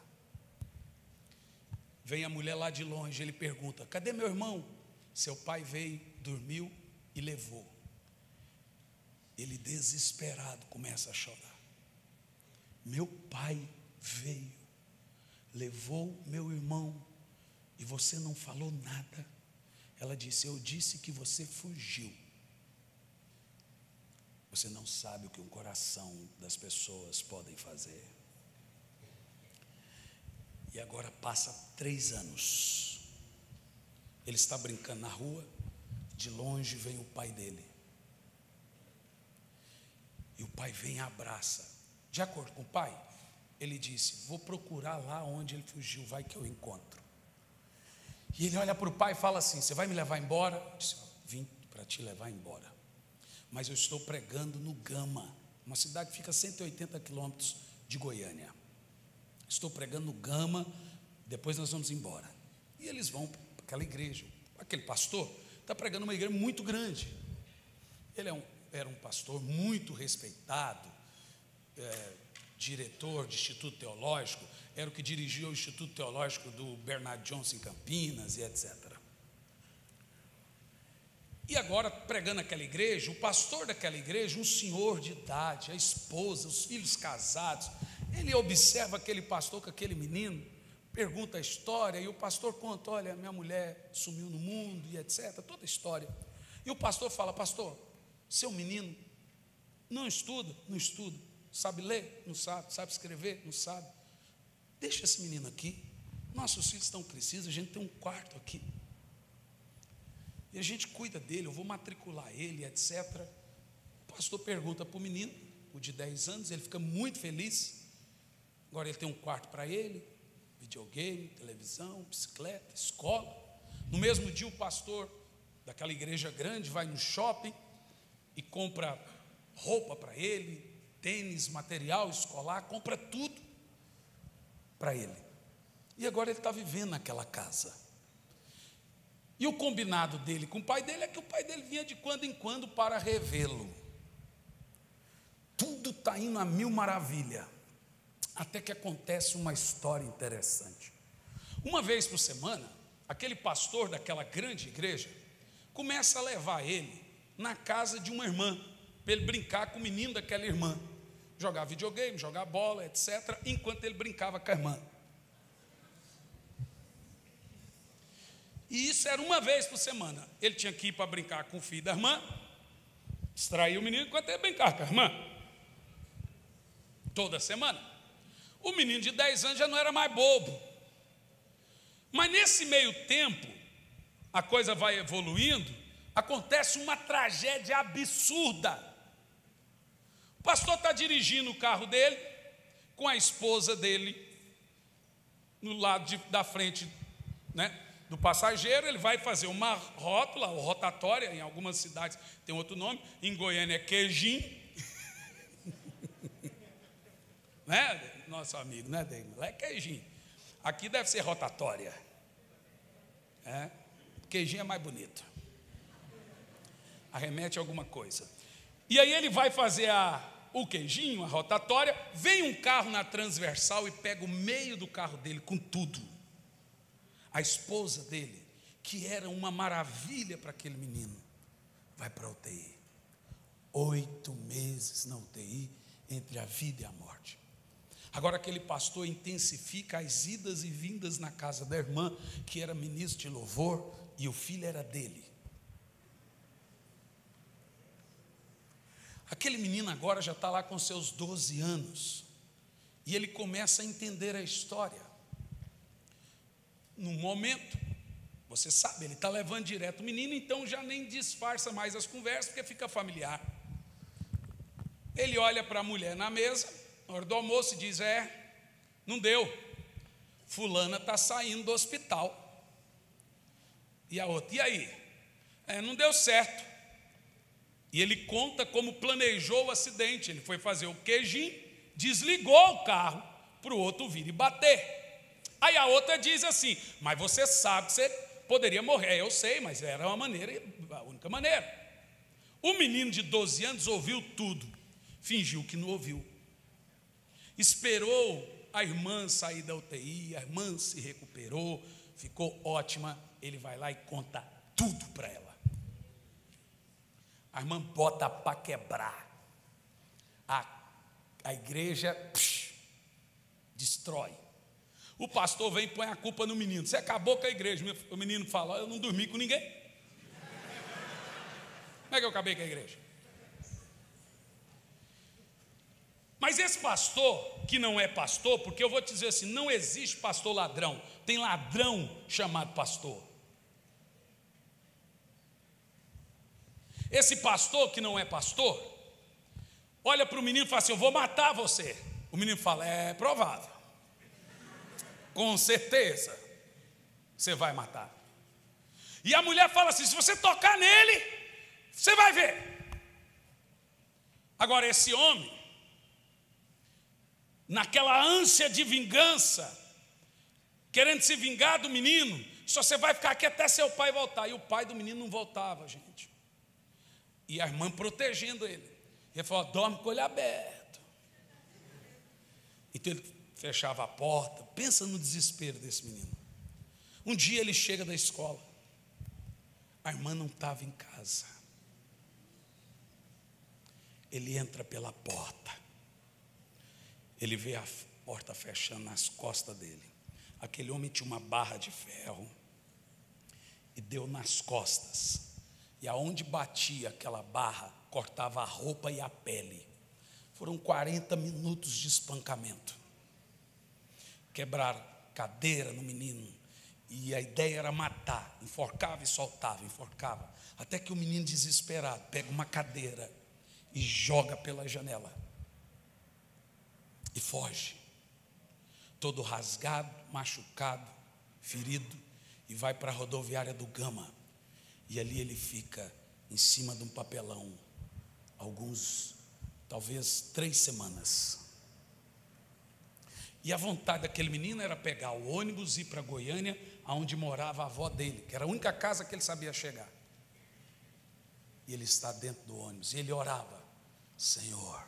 Vem a mulher lá de longe, ele pergunta: cadê meu irmão? Seu pai veio, dormiu e levou. Ele, desesperado, começa a chorar. Meu pai veio, levou meu irmão e você não falou nada. Ela disse: eu disse que você fugiu. Você não sabe o que um coração das pessoas podem fazer. E agora passa 3 anos. Ele está brincando na rua, de longe vem o pai dele. E o pai vem e abraça. De acordo com o pai, ele disse: vou procurar lá onde ele fugiu, vai que eu encontro. E ele olha para o pai e fala assim: você vai me levar embora? Ele disse: vim para te levar embora, mas eu estou pregando no Gama, uma cidade que fica a 180 quilômetros de Goiânia. Estou pregando no Gama, depois nós vamos embora. E eles vão para aquela igreja. Aquele pastor está pregando uma igreja muito grande. Ele era um pastor muito respeitado, diretor de Instituto Teológico, era o que dirigia o Instituto Teológico do Bernard Johnson em Campinas e etc. E agora, pregando naquela igreja, o pastor daquela igreja, um senhor de idade, a esposa, os filhos casados, ele observa aquele pastor com aquele menino, pergunta a história, e o pastor conta: olha, minha mulher sumiu no mundo e etc, toda a história. E o pastor fala: pastor, seu menino não estuda? Não estuda. Sabe ler? Não sabe. Sabe escrever? Não sabe. Deixa esse menino aqui, nossos filhos estão crescidos, a gente tem um quarto aqui, e a gente cuida dele, eu vou matricular ele, etc. O pastor pergunta para o menino, o de 10 anos, ele fica muito feliz. Agora ele tem um quarto para ele, videogame, televisão, bicicleta, escola. No mesmo dia o pastor daquela igreja grande vai no shopping e compra roupa para ele, tênis, material escolar, compra tudo para ele. E agora ele está vivendo naquela casa. E o combinado dele com o pai dele é que o pai dele vinha de quando em quando para revê-lo. Tudo está indo a mil maravilha, até que acontece uma história interessante. Uma vez por semana, aquele pastor daquela grande igreja começa a levar ele na casa de uma irmã, para ele brincar com o menino daquela irmã, jogar videogame, jogar bola, etc., enquanto ele brincava com a irmã. E isso era uma vez por semana. Ele tinha que ir para brincar com o filho da irmã, distrair o menino enquanto ele brincava com a irmã. Toda semana. O menino de 10 anos já não era mais bobo. Mas nesse meio tempo, a coisa vai evoluindo, acontece uma tragédia absurda. O pastor está dirigindo o carro dele, com a esposa dele no lado da frente, do passageiro. Ele vai fazer uma rótula, ou rotatória, em algumas cidades tem outro nome, em Goiânia é queijinho. Nosso amigo, lá é queijinho. Aqui deve ser rotatória. Queijinho é mais bonito. Arremete a alguma coisa. E aí ele vai fazer o queijinho, a rotatória, vem um carro na transversal e pega o meio do carro dele com tudo. A esposa dele, que era uma maravilha para aquele menino, vai para a UTI. 8 meses na UTI, entre a vida e a morte. Agora aquele pastor intensifica as idas e vindas na casa da irmã, que era ministro de louvor, e o filho era dele. Aquele menino agora já está lá com seus 12 anos, e ele começa a entender a história. No momento, você sabe, ele está levando direto o menino, então já nem disfarça mais as conversas, porque fica familiar. Ele olha para a mulher na mesa, na hora do almoço, e diz: não deu, fulana está saindo do hospital. E a outra: e aí? Não deu certo. E ele conta como planejou o acidente. Ele foi fazer o queijinho, desligou o carro para o outro vir e bater. Aí a outra diz assim: mas você sabe que você poderia morrer. Eu sei, mas era a única maneira. O menino de 12 anos ouviu tudo, fingiu que não ouviu. Esperou a irmã sair da UTI, a irmã se recuperou, ficou ótima. Ele vai lá e conta tudo para ela. A irmã bota para quebrar. A igreja destrói. O pastor vem e põe a culpa no menino. Você acabou com a igreja. O menino fala: eu não dormi com ninguém. Como é que eu acabei com a igreja? Mas esse pastor, que não é pastor, porque eu vou te dizer assim, não existe pastor ladrão, tem ladrão chamado pastor. Esse pastor que não é pastor, olha para o menino e fala assim: eu vou matar você. O menino fala: é provável, com certeza você vai matar. E a mulher fala assim: se você tocar nele, você vai ver. Agora esse homem, naquela ânsia de vingança, querendo se vingar do menino, só você vai ficar aqui até seu pai voltar. E o pai do menino não voltava, gente. E a irmã protegendo ele. Ele falou: dorme com o olho aberto. Então ele fechava a porta. Pensa no desespero desse menino. Um dia ele chega da escola, a irmã não estava em casa. Ele entra pela porta. Ele vê a porta fechando nas costas dele. Aquele homem tinha uma barra de ferro e deu nas costas. E aonde batia aquela barra, cortava a roupa e a pele. Foram 40 minutos de espancamento. Quebraram cadeira no menino. E a ideia era matar. Enforcava e soltava, enforcava. Até que o menino, desesperado, pega uma cadeira e joga pela janela. E foge. Todo rasgado, machucado, ferido. E vai para a rodoviária do Gama. E ali ele fica em cima de um papelão, talvez 3 semanas. E a vontade daquele menino era pegar o ônibus e ir para Goiânia, onde morava a avó dele, que era a única casa que ele sabia chegar. E ele está dentro do ônibus, e ele orava: Senhor,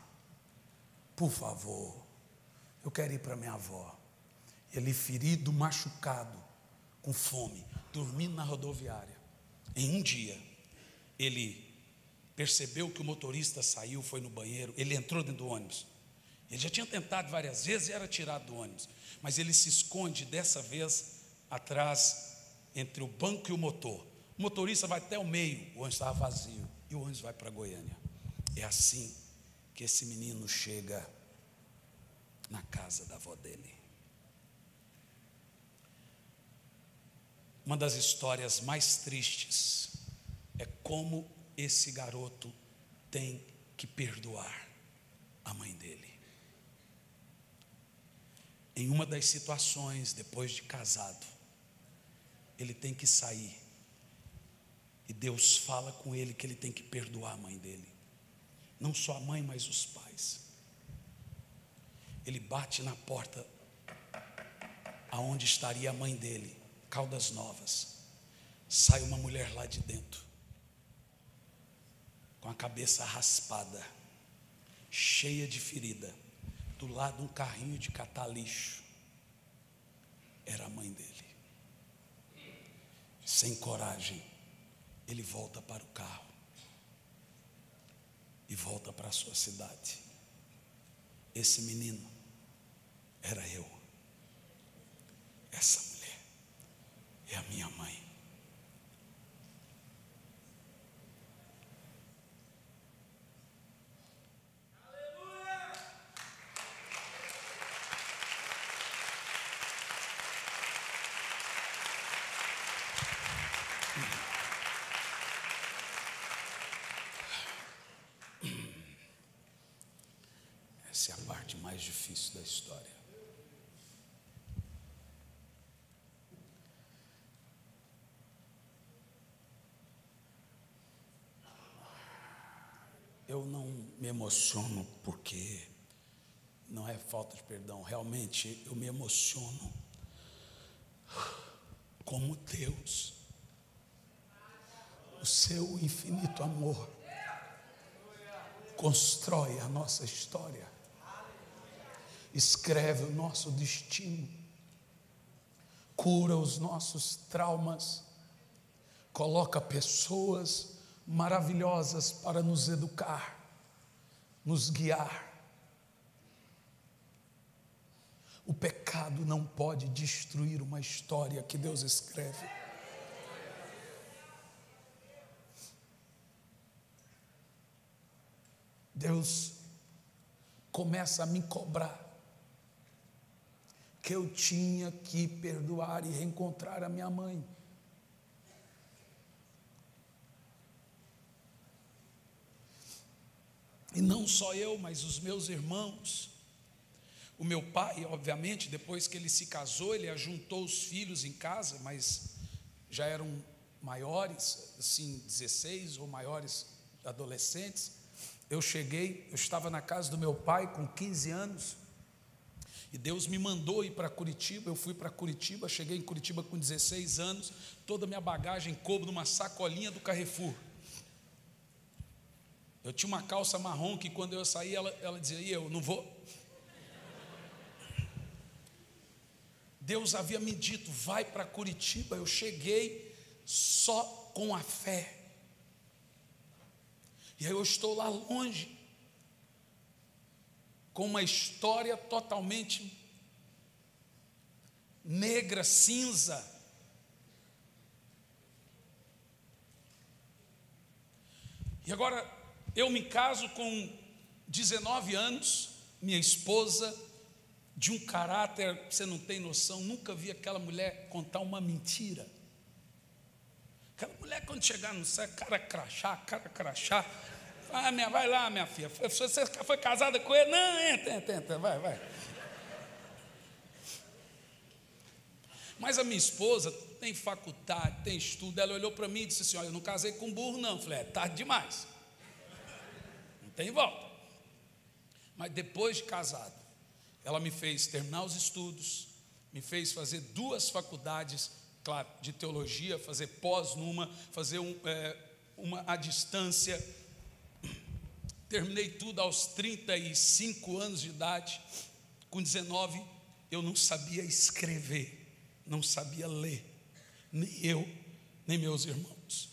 por favor, eu quero ir para minha avó. Ele ferido, machucado, com fome, dormindo na rodoviária. Em um dia, ele percebeu que o motorista saiu, foi no banheiro, ele entrou dentro do ônibus. Ele já tinha tentado várias vezes e era tirado do ônibus, mas ele se esconde dessa vez atrás, entre o banco e o motor. O motorista vai até o meio, o ônibus estava vazio, e o ônibus vai para Goiânia. É assim que esse menino chega na casa da avó dele. Uma das histórias mais tristes é como esse garoto tem que perdoar a mãe dele. Em uma das situações, depois de casado, ele tem que sair. E Deus fala com ele que ele tem que perdoar a mãe dele. Não só a mãe, mas os pais. Ele bate na porta aonde estaria a mãe dele, Caldas Novas. Sai uma mulher lá de dentro, com a cabeça raspada, cheia de ferida, do lado de um carrinho de catar lixo. Era a mãe dele. Sem coragem, ele volta para o carro e volta para a sua cidade. Esse menino era eu. Essa mulher é a minha mãe. Essa é a parte mais difícil da história. Eu não me emociono porque não é falta de perdão, realmente eu me emociono como Deus, o seu infinito amor, constrói a nossa história, escreve o nosso destino, cura os nossos traumas, coloca pessoas maravilhosas para nos educar, nos guiar. O pecado não pode destruir uma história que Deus escreve. Deus começa a me cobrar que eu tinha que perdoar e reencontrar a minha mãe. E não só eu, mas os meus irmãos. O meu pai, obviamente, depois que ele se casou, ele ajuntou os filhos em casa, mas já eram maiores, assim, 16 ou maiores adolescentes. Eu estava na casa do meu pai com 15 anos, e Deus me mandou ir para Curitiba. Eu fui para Curitiba, cheguei em Curitiba com 16 anos, toda a minha bagagem coube numa sacolinha do Carrefour. Eu tinha uma calça marrom que quando eu saí, ela dizia: e eu não vou? Deus havia me dito: vai para Curitiba. Eu cheguei só com a fé. E aí eu estou lá longe, com uma história totalmente negra, cinza. E agora eu me caso com 19 anos, minha esposa, de um caráter, você não tem noção, nunca vi aquela mulher contar uma mentira. Aquela mulher, quando chegar no céu, cara crachá. Vai lá, minha filha, você foi casada com ele? Não, entra, vai. Mas a minha esposa tem faculdade, tem estudo. Ela olhou para mim e disse assim: olha, eu não casei com burro não. Eu falei: é tarde demais, não tem volta. Mas depois de casado, ela me fez terminar os estudos, me fez fazer 2 faculdades, claro, de teologia, fazer pós numa, fazer uma à distância. Terminei tudo aos 35 anos de idade. Com 19, eu não sabia escrever, não sabia ler, nem eu, nem meus irmãos.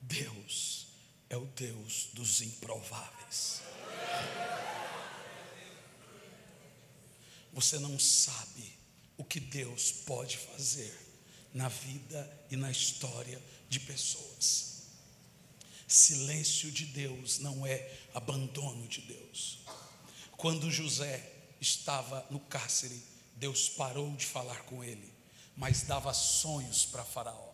Deus é o Deus dos improváveis. Você não sabe o que Deus pode fazer na vida e na história de pessoas. Silêncio de Deus não é abandono de Deus. Quando José estava no cárcere, Deus parou de falar com ele, mas dava sonhos para Faraó.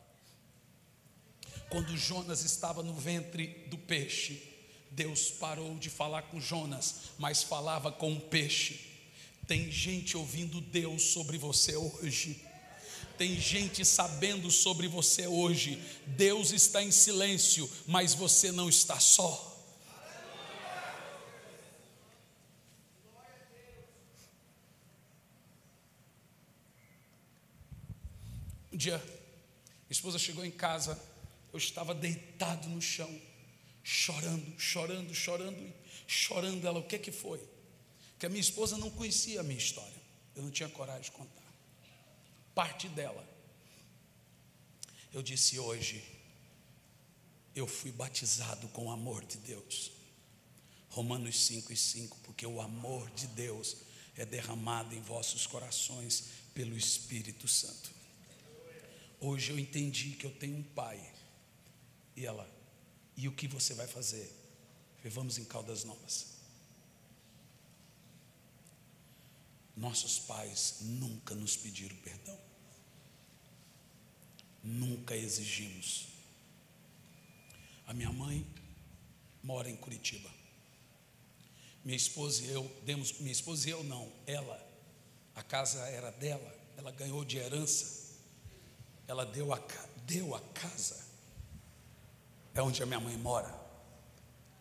Quando Jonas estava no ventre do peixe, Deus parou de falar com Jonas, mas falava com o peixe. Tem gente ouvindo Deus sobre você hoje. Tem gente sabendo sobre você hoje. Deus está em silêncio, mas você não está só. Um dia, minha esposa chegou em casa. Eu estava deitado no chão, chorando. Ela: o que foi? Que a minha esposa não conhecia a minha história. Eu não tinha coragem de contar parte dela. Eu disse: hoje eu fui batizado com o amor de Deus. Romanos 5:5, porque o amor de Deus é derramado em vossos corações pelo Espírito Santo. Hoje eu entendi que eu tenho um pai. E ela: e o que você vai fazer? Eu falei: vamos em Caldas Novas. Nossos pais nunca nos pediram perdão, nunca exigimos. A minha mãe mora em Curitiba. Minha esposa e eu não, ela, a casa era dela, ela ganhou de herança, ela deu a casa, é onde a minha mãe mora.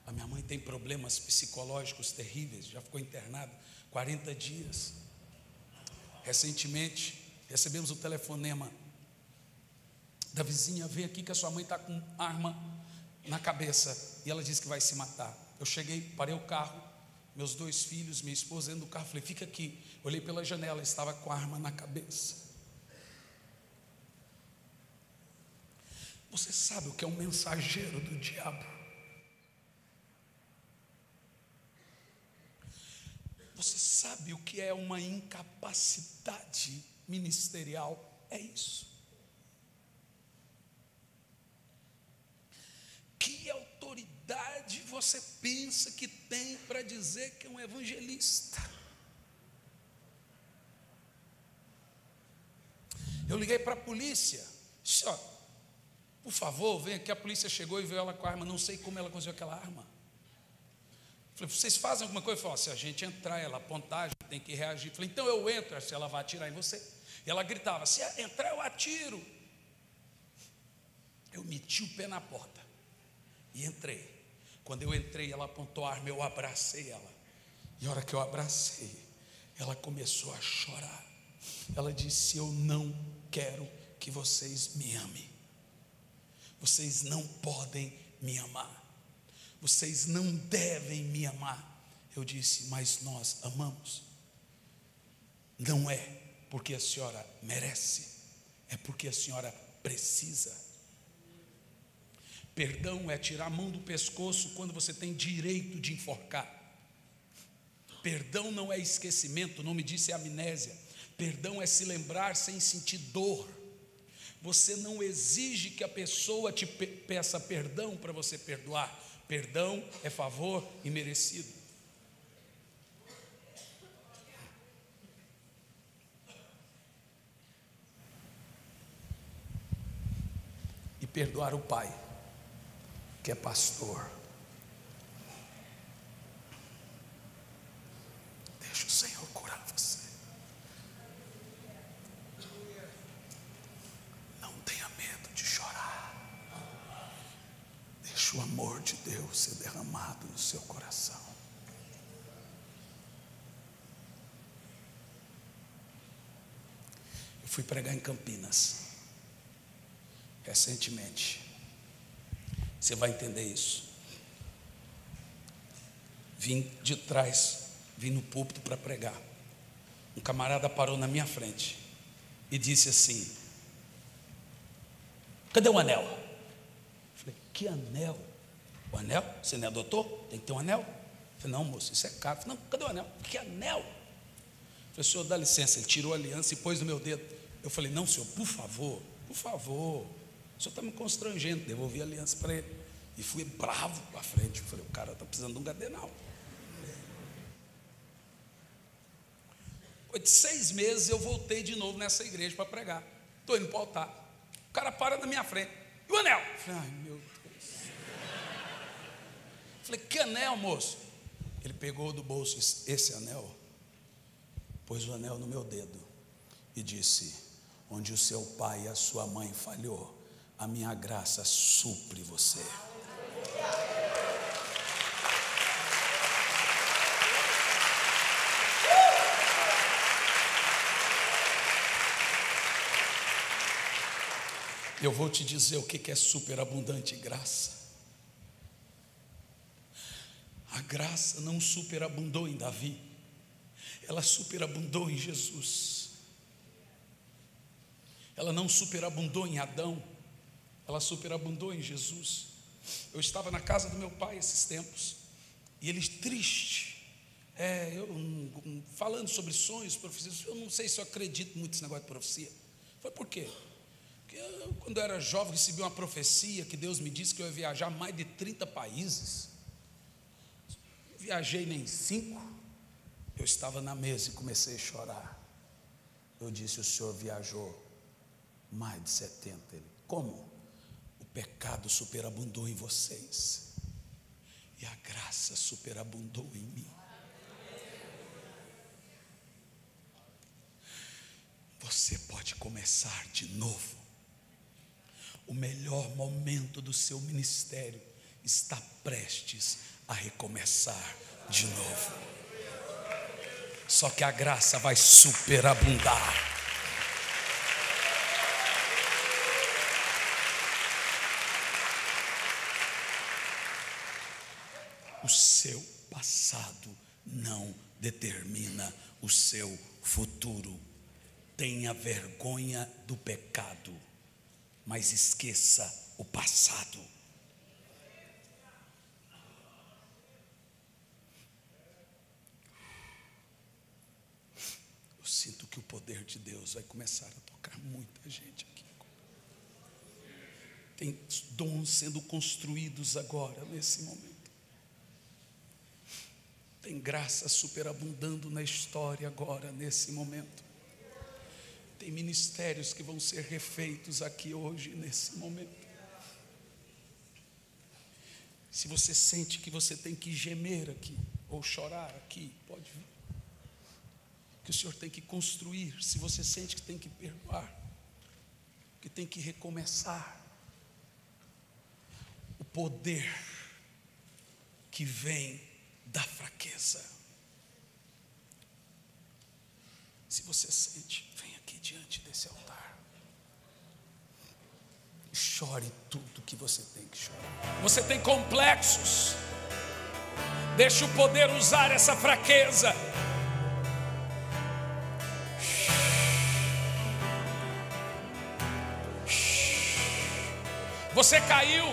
A minha mãe tem problemas psicológicos terríveis, já ficou internada 40 dias. Recentemente, recebemos o telefonema da vizinha: vem aqui que a sua mãe está com arma na cabeça e ela disse que vai se matar. Eu cheguei, parei o carro, meus 2 filhos, minha esposa dentro do carro, falei: fica aqui. Olhei pela janela, estava com a arma na cabeça. Você sabe o que é um mensageiro do diabo? Você sabe o que é uma incapacidade ministerial? É isso. Que autoridade você pensa que tem para dizer que é um evangelista? Eu liguei para a polícia, disse: ó, por favor, vem aqui. A polícia chegou e viu ela com a arma, não sei como ela conseguiu aquela arma. Falei: vocês fazem alguma coisa? Falei: se a gente entrar, ela apontar, a gente tem que reagir. Falei: então eu entro, se ela vai atirar em você. E ela gritava: se entrar eu atiro. Eu meti o pé na porta e entrei. Quando eu entrei, ela apontou a arma, eu abracei ela. E a hora que eu abracei, ela começou a chorar. Ela disse: eu não quero que vocês me amem. Vocês não podem me amar. Vocês não devem me amar. Eu disse: mas nós amamos. Não é porque a senhora merece, é porque a senhora precisa. Perdão é tirar a mão do pescoço quando você tem direito de enforcar. Perdão não é esquecimento, o nome disso é amnésia. Perdão é se lembrar sem sentir dor. Você não exige que a pessoa te peça perdão para você perdoar. Perdão é favor imerecido. E perdoar o pai, que é pastor. Deixa o Senhor curar você. Não tenha medo de chorar. Deixa o amor de Deus ser derramado no seu coração. Eu fui pregar em Campinas recentemente. Você vai entender isso. Vim de trás, vim no púlpito para pregar. Um camarada parou na minha frente e disse assim: cadê o anel? Eu falei: que anel? O anel? Você não é doutor? Tem que ter um anel? Eu falei: não, moço, isso é caro. Eu falei: não, cadê o anel? Que anel? Eu falei: senhor, dá licença. Ele tirou a aliança e pôs no meu dedo. Eu falei: não, senhor, por favor, o senhor está me constrangendo. Devolvi a aliança para ele e fui bravo para frente. Eu falei: o cara está precisando de um gadenal. Depois de 6 meses eu voltei de novo nessa igreja para pregar. Estou indo para o altar, o cara para na minha frente: e o anel? Eu falei: ai meu Deus. Eu falei: que anel, moço? Ele pegou do bolso esse anel, pôs o anel no meu dedo e disse: onde o seu pai e a sua mãe falhou, a minha graça supre você. Eu vou te dizer o que é superabundante graça. A graça não superabundou em Davi, ela superabundou em Jesus. Ela não superabundou em Adão, ela superabundou em Jesus. Eu estava na casa do meu pai esses tempos, e ele triste, falando sobre sonhos, profecias. Eu não sei se eu acredito muito nesse negócio de profecia. Foi por quê? Porque eu, quando eu era jovem, recebi uma profecia que Deus me disse que eu ia viajar mais de 30 países. Não viajei nem 5. Eu estava na mesa e comecei a chorar. Eu disse: o senhor viajou mais de 70. Ele: como? O pecado superabundou em vocês. graça superabundou em mim. Você pode começar de novo. O melhor momento do seu ministério está prestes a recomeçar de novo. Só que a graça vai superabundar. O seu passado não determina o seu futuro. Tenha vergonha do pecado, mas esqueça o passado. Eu sinto que o poder de Deus vai começar a tocar muita gente aqui. Tem dons sendo construídos agora, nesse momento. Tem graça superabundando na história agora, nesse momento. Tem ministérios que vão ser refeitos aqui hoje, nesse momento. Se você sente que você tem que gemer aqui, ou chorar aqui, pode vir. Que o Senhor tem que construir. Se você sente que tem que perdoar, que tem que recomeçar, o poder que vem da fraqueza. Se você sente, vem aqui diante desse altar. Chore tudo que você tem que chorar. Você tem complexos. Deixa o poder usar essa fraqueza. Você caiu.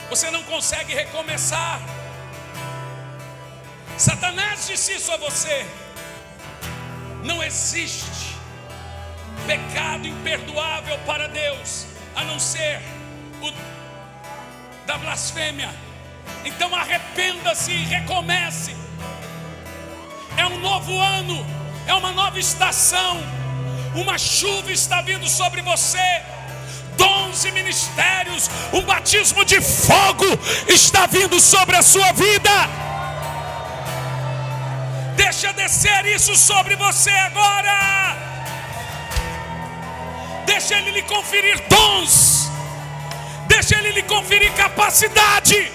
Você não consegue recomeçar. Satanás disse isso a você. Não existe pecado imperdoável para Deus, a não ser o da blasfêmia. Então arrependa-se e recomece. É um novo ano, é uma nova estação. Uma chuva está vindo sobre você. Dons e ministérios, um batismo de fogo está vindo sobre a sua vida. Deixa descer isso sobre você agora. Deixa Ele lhe conferir dons. Deixa Ele lhe conferir capacidade.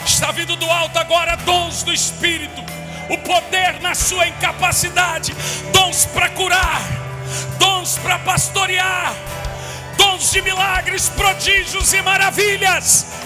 Está vindo do alto agora dons do Espírito. O poder na sua incapacidade. Dons para curar. Dons para pastorear. Dons de milagres, prodígios e maravilhas.